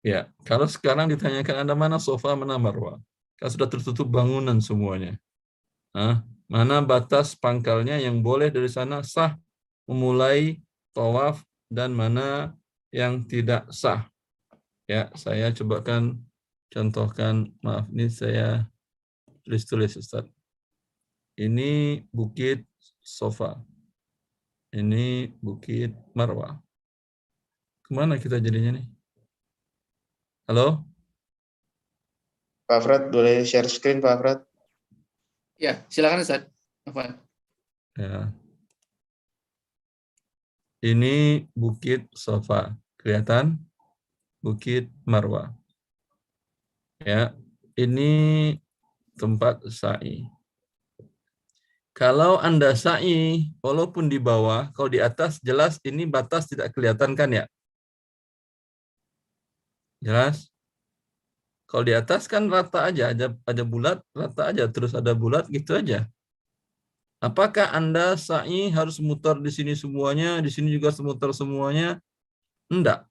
Ya, kalau sekarang ditanyakan ada mana sofa, mana marwah, kan sudah tertutup bangunan semuanya. Mana batas pangkalnya yang boleh dari sana sah memulai tawaf dan mana yang tidak sah. Ya, saya cobakan contohkan, maaf ini saya tulis Ustaz. Ini Bukit Sofa. Ini Bukit Marwah. Kemana kita jadinya nih? Halo? Pak Fred, boleh share screen Pak Fred? Ya, silakan Ustaz. Afwan. Ya. Ini Bukit Sofa. Kelihatan? Bukit Marwah. Ya, ini tempat sa'i. Kalau Anda sa'i, walaupun di bawah, kalau di atas jelas ini batas tidak kelihatan kan ya? Jelas? Kalau di atas kan rata aja, ada bulat, rata aja, terus ada bulat gitu aja. Apakah Anda sa'i harus muter di sini semuanya, di sini juga semuter semuanya? Enggak.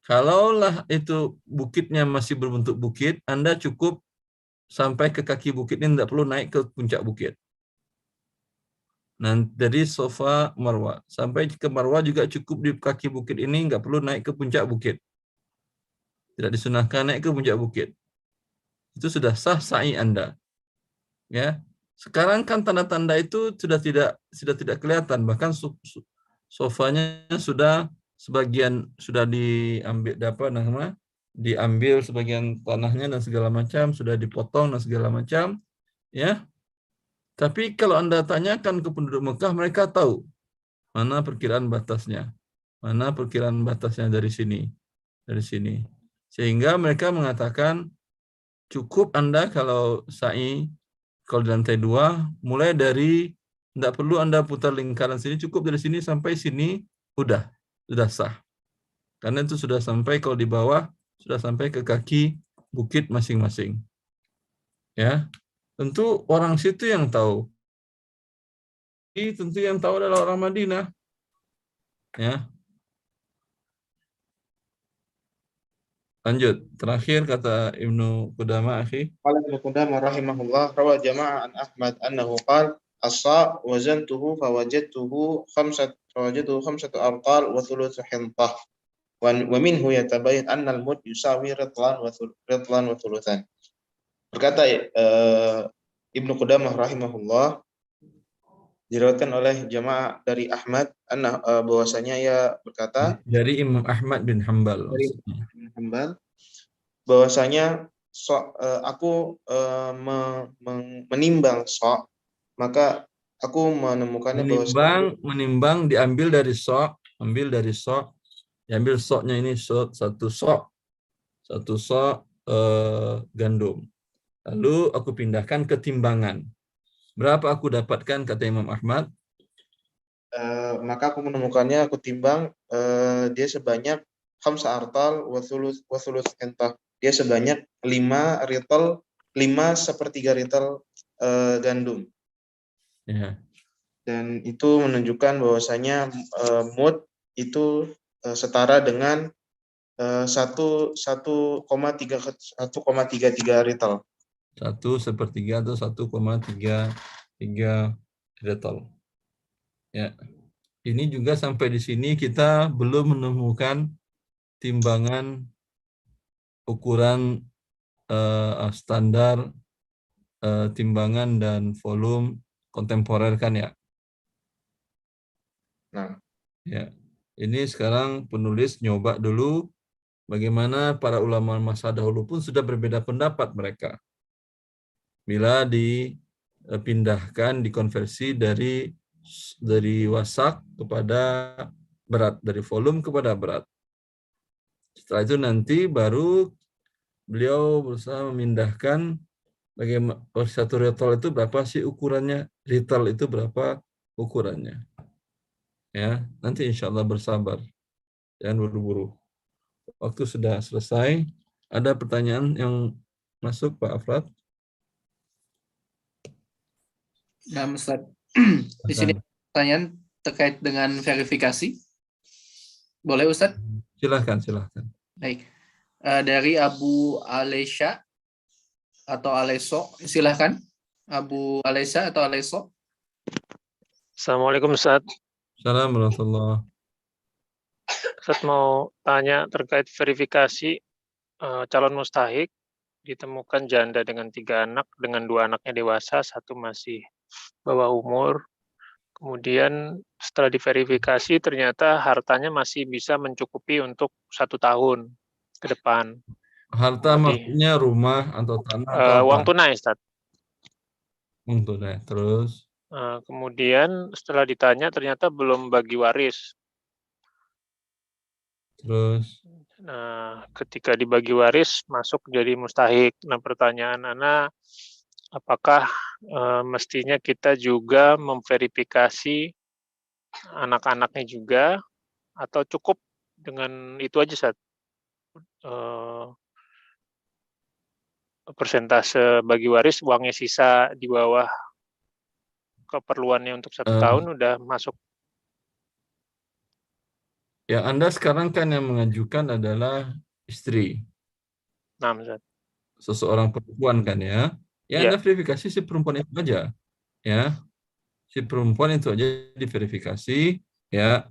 Kalaulah itu bukitnya masih berbentuk bukit, Anda cukup sampai ke kaki bukit ini, tidak perlu naik ke puncak bukit. Nah, dari Sofa Marwah sampai ke Marwah juga cukup di kaki bukit ini, nggak perlu naik ke puncak bukit. Tidak disunahkan naik ke puncak bukit. Itu sudah sah sa'i Anda. Ya. Sekarang kan tanda-tanda itu sudah tidak kelihatan, bahkan sofanya sudah sebagian sudah diambil sebagian tanahnya dan segala macam, sudah dipotong dan segala macam, ya. Tapi kalau Anda tanyakan ke penduduk Mekah, mereka tahu mana perkiraan batasnya. Mana perkiraan batasnya dari sini. Dari sini. Sehingga mereka mengatakan cukup Anda kalau sa'i, kalau di lantai 2, mulai dari, tidak perlu Anda putar lingkaran sini, cukup dari sini sampai sini, sudah sah. Karena itu sudah sampai, kalau di bawah, sudah sampai ke kaki bukit masing-masing. Ya, tentu orang situ yang tahu. Tentu yang tahu adalah orang Madinah. Ya. Lanjut. Terakhir kata Ibnu Qudamah, akhi. Qala Ibnu Qudamah rahimahullah rawa jama'ah an Ahmad annahu qala as-sa' wazantuhu fawajadtuhu khamsatu artal wa thuluth hintah wa minhu yatabayyan anna al-mud yusawi ritlan wa thuluthan. Berkata Ibnu Qudamah rahimahullah, diriwayatkan oleh jamaah dari Ahmad bahwasanya ia berkata dari Imam Ahmad bin Hanbal. dari Hanbal bahwasanya aku menimbang maka aku menemukannya menimbang diambil dari diambil soknya ini satu sok gandum. Lalu aku pindahkan ke timbangan. Berapa aku dapatkan kata Imam Ahmad? Maka aku menemukannya, aku timbang dia sebanyak khamsa artal wa thuluth entah. Dia sebanyak 5 rital, 5/3 rital gandum. Ya. Dan itu menunjukkan bahwasanya mud itu setara dengan 1,33 retail. 1/3 atau 1,33 retail. Ya. Ini juga sampai di sini kita belum menemukan timbangan ukuran standar timbangan dan volume kontemporer kan ya. Nah, Ya. Ini sekarang penulis nyoba dulu bagaimana para ulama masa dahulu pun sudah berbeda pendapat mereka. Bila dipindahkan, dikonversi dari wasak kepada berat, dari volume kepada berat. Setelah itu nanti baru beliau berusaha memindahkan bagaimana satu retail itu berapa sih ukurannya, retail itu berapa ukurannya. Ya, nanti insya Allah bersabar, jangan buru-buru. Waktu sudah selesai. Ada pertanyaan yang masuk, Pak Afrad? Nah, Ustaz, di sini pertanyaan terkait dengan verifikasi. Boleh, Ustaz? Silahkan. Baik. Dari Abu Alesha atau Aleso, silahkan. Abu Alesha atau Aleso. Assalamualaikum Ustaz. Assalamualaikum warahmatullahi. Ustaz mau tanya terkait verifikasi calon mustahik. Ditemukan janda dengan 3 anak, dengan 2 anaknya dewasa, 1 masih bawah umur. Kemudian setelah diverifikasi ternyata hartanya masih bisa mencukupi untuk 1 tahun ke depan. Harta maksudnya rumah atau tanah atau apa? Uang tunai, Ustaz. Uang tunai. Terus? Kemudian setelah ditanya ternyata belum bagi waris. Terus? Nah, ketika dibagi waris masuk jadi mustahik. Nah, pertanyaan Ana, apakah mestinya kita juga memverifikasi anak-anaknya juga atau cukup dengan itu aja, Ustaz? Persentase bagi waris uangnya sisa di bawah keperluannya untuk 1 tahun udah masuk. Ya, Anda sekarang kan yang mengajukan adalah istri. Nah, Ustaz. Seseorang perempuan kan ya. Ya, Anda verifikasi si perempuan itu aja. Ya. Si perempuan itu aja diverifikasi, ya.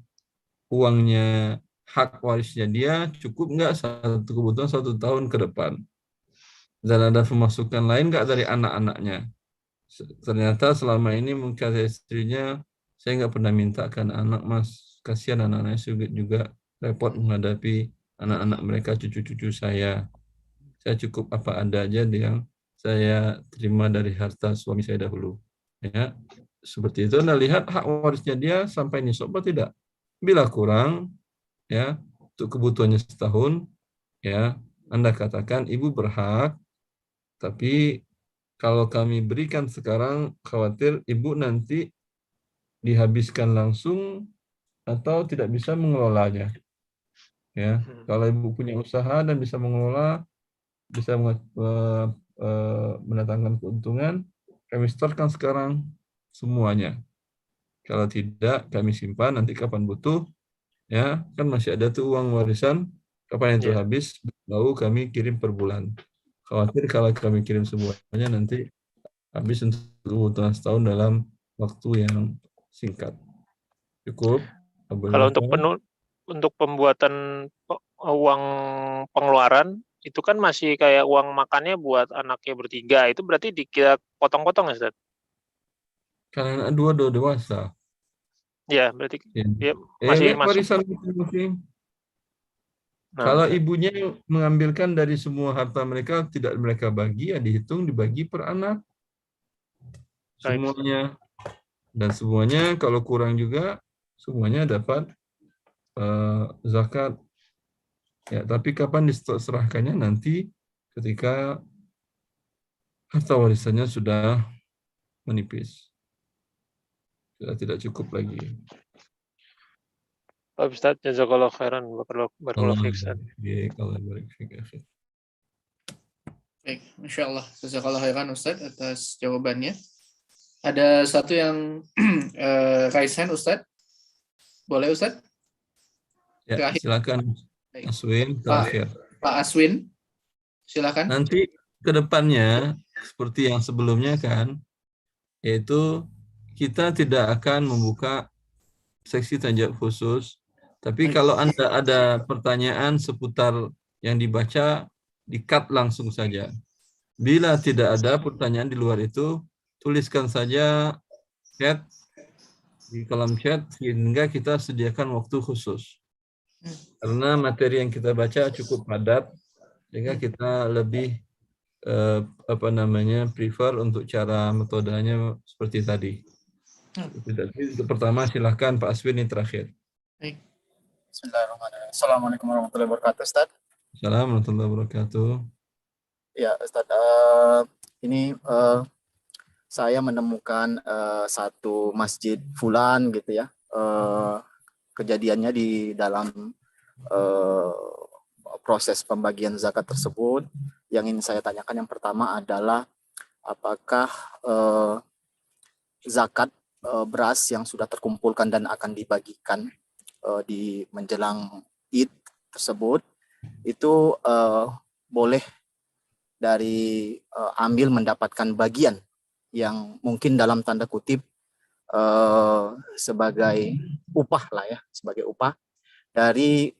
Uangnya, hak warisnya dia cukup nggak kebutuhan 1 tahun ke depan. Dan ada pemasukan lain nggak dari anak-anaknya. Ternyata selama ini mungkin istrinya, saya nggak pernah mintakan anak, Mas. Kasihan anak-anaknya juga repot menghadapi anak-anak mereka, cucu-cucu saya. Saya cukup apa ada aja yang saya terima dari harta suami saya dahulu. Ya, seperti itu. Anda lihat hak warisnya dia sampai nisab atau tidak. Bila kurang, ya, untuk kebutuhannya setahun, ya, Anda katakan ibu berhak, tapi kalau kami berikan sekarang, khawatir ibu nanti dihabiskan langsung atau tidak bisa mengelolanya. Ya, kalau ibu punya usaha dan bisa mengelola, bisa mendatangkan keuntungan, kami setorkan sekarang semuanya. Kalau tidak, kami simpan, nanti kapan butuh, ya kan masih ada tuh uang warisan, kapan itu habis, lalu kami kirim per bulan. Khawatir kalau kami kirim semuanya nanti habis untuk kebutuhan setahun dalam waktu yang singkat. Cukup? Kalau untuk pembuatan uang pengeluaran itu kan masih kayak uang makannya buat anaknya bertiga, itu berarti kita potong-potong ya, Ustaz? Karena anak dua dewasa. Ya, berarti ya. masih masuk. Warisan masing-masing. Nah, kalau ibunya mengambilkan dari semua harta mereka, tidak mereka bagi, ya dihitung dibagi per anak. Semuanya. Dan semuanya kalau kurang juga, semuanya dapat zakat. Ya, tapi kapan diserahkannya nanti ketika harta warisannya sudah menipis. Sudah tidak cukup lagi. Pak Ustaz, jazakallah khairan, barakallahu fiik, Ustaz. Baik, Masya Allah. Jazakallah khairan Ustaz atas jawabannya. Ada satu yang raise hand, Ustaz. Boleh, Ustaz? Ya, silakan. Baik. Aswin terakhir. Pak Aswin, silakan. Nanti ke depannya seperti yang sebelumnya kan, yaitu kita tidak akan membuka seksi tanya jawab khusus. Tapi kalau Anda ada pertanyaan seputar yang dibaca, di-cut langsung saja. Bila tidak ada pertanyaan di luar itu, tuliskan saja chat di kolom chat sehingga kita sediakan waktu khusus. Karena materi yang kita baca cukup padat, sehingga kita lebih prefer untuk cara metodenya seperti tadi. Untuk pertama silahkan Pak Aswin ini terakhir. Baik. Bismillahirrahmanirrahim. Assalamualaikum warahmatullahi wabarakatuh, Ustaz. Assalamualaikum warahmatullahi wabarakatuh. Ya, Ustaz, ini saya menemukan satu masjid fulan gitu ya. Kejadiannya di dalam proses pembagian zakat tersebut. Yang ingin saya tanyakan yang pertama adalah apakah zakat beras yang sudah terkumpulkan dan akan dibagikan di menjelang Id tersebut itu boleh dari amil mendapatkan bagian yang mungkin dalam tanda kutip sebagai upah lah ya, sebagai upah dari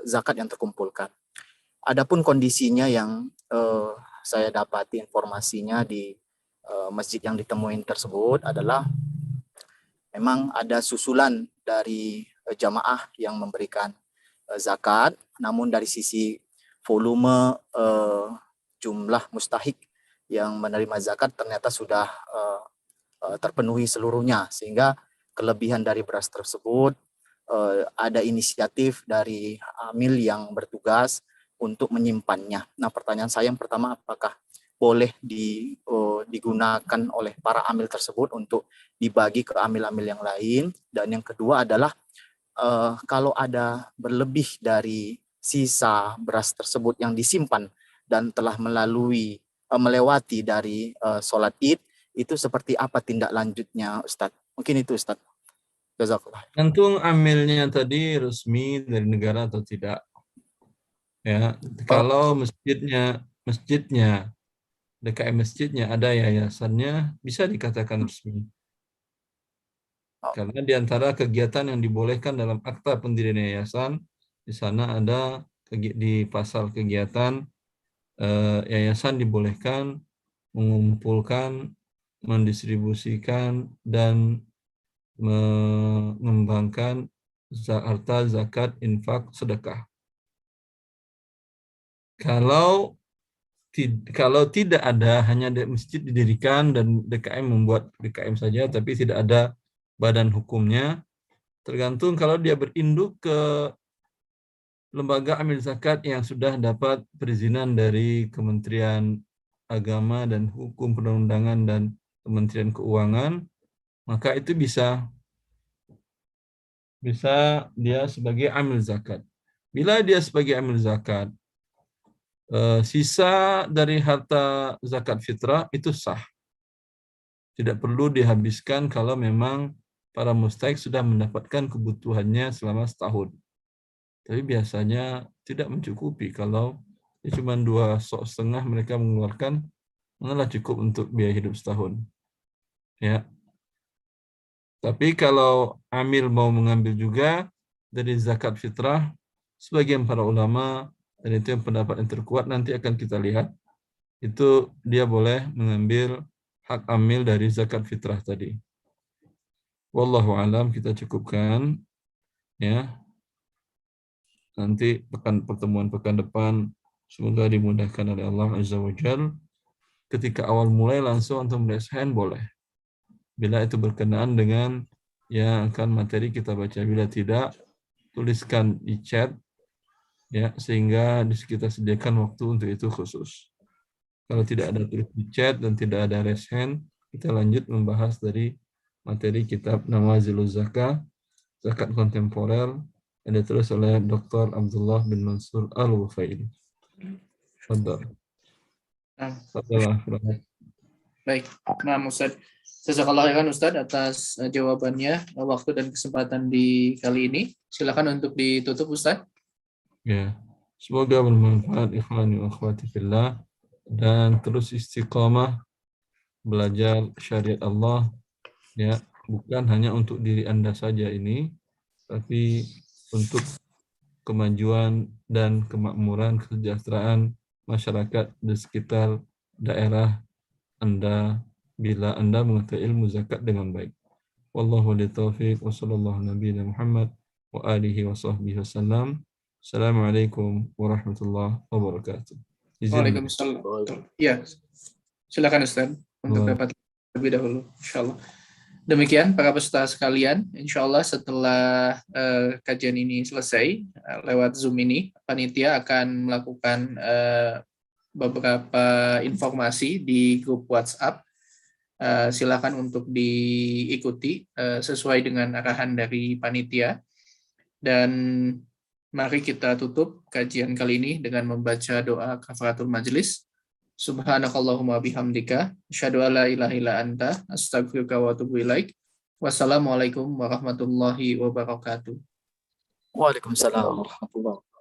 zakat yang terkumpulkan. Adapun kondisinya yang saya dapati informasinya di masjid yang ditemuin tersebut adalah memang ada susulan dari jamaah yang memberikan zakat, namun dari sisi volume jumlah mustahik yang menerima zakat ternyata sudah terpenuhi seluruhnya, sehingga kelebihan dari beras tersebut ada inisiatif dari amil yang bertugas untuk menyimpannya. Nah, pertanyaan saya yang pertama, apakah boleh digunakan oleh para amil tersebut untuk dibagi ke amil-amil yang lain? Dan yang kedua adalah kalau ada berlebih dari sisa beras tersebut yang disimpan dan telah melewati dari sholat Id, itu seperti apa tindak lanjutnya, Ustadz? Mungkin itu, Ustadz. Jazakallah. Gantung amilnya tadi resmi dari negara atau tidak. Ya, kalau masjidnya DKM masjidnya ada yayasannya, bisa dikatakan resmi. Karena di antara kegiatan yang dibolehkan dalam akta pendirian yayasan, di sana ada di pasal kegiatan yayasan dibolehkan mengumpulkan, mendistribusikan, dan mengembangkan harta zakat, infak, sedekah. Kalau tidak ada, hanya masjid didirikan dan DKM membuat DKM saja, tapi tidak ada badan hukumnya, tergantung kalau dia berinduk ke lembaga amil zakat yang sudah dapat perizinan dari Kementerian Agama dan Hukum Perundang-undangan dan Kementerian Keuangan, maka itu bisa dia sebagai amil zakat. Bila dia sebagai amil zakat, sisa dari harta zakat fitrah itu sah. Tidak perlu dihabiskan kalau memang para mustahik sudah mendapatkan kebutuhannya selama setahun. Tapi biasanya tidak mencukupi kalau cuma 2,5 sok mereka mengeluarkan, malah cukup untuk biaya hidup setahun. Ya. Tapi kalau amil mau mengambil juga dari zakat fitrah, sebagian para ulama, dan itu yang pendapat yang terkuat, nanti akan kita lihat, itu dia boleh mengambil hak amil dari zakat fitrah tadi. Wallahu alam, kita cukupkan. Ya. Nanti pertemuan pekan depan, semoga dimudahkan oleh Allah Azza wa Jalla. Ketika awal mulai langsung untuk meraise hand boleh. Bila itu berkenaan dengan yang akan materi kita baca. Bila tidak, tuliskan di chat, ya, sehingga kita sediakan waktu untuk itu khusus. Kalau tidak ada tulis di chat dan tidak ada raise hand, kita lanjut membahas dari materi kitab Nawaziluz Zakah, zakat kontemporer, yang ditulis oleh Dr. Abdullah bin Mansur Al-Wafaili. Baik, nah Ustaz, jazakallahu khairan Ustaz atas jawabannya, waktu dan kesempatan di kali ini. Silakan untuk ditutup Ustaz. Ya, semoga bermanfaat ikhwani wa akhwati fillah, dan terus istiqamah belajar syariat Allah, ya, bukan hanya untuk diri Anda saja ini, tapi untuk kemajuan dan kemakmuran kesejahteraan masyarakat di sekitar daerah Anda bila Anda mengetahui ilmu zakat dengan baik. Wallahu waliy taufiq wa sallallahu nabiyana Muhammad wa alihi wa sahbihi wasallam. Assalamualaikum warahmatullahi wabarakatuh. Izin. Waalaikumsalam. Ya, silakan Ustaz untuk dapat lebih dahulu, insyaallah. Demikian para peserta sekalian, insyaallah setelah kajian ini selesai lewat Zoom ini, panitia akan melakukan beberapa informasi di grup WhatsApp. Silakan untuk diikuti sesuai dengan arahan dari panitia. Dan mari kita tutup kajian kali ini dengan membaca doa kafaratul majlis. Subhanakallahumma bihamdika asyhadu an la ilaha illa anta astaghfiruka wa atubu ilaik. Wassalamualaikum warahmatullahi wabarakatuh. Waalaikumsalam warahmatullahi wabarakatuh.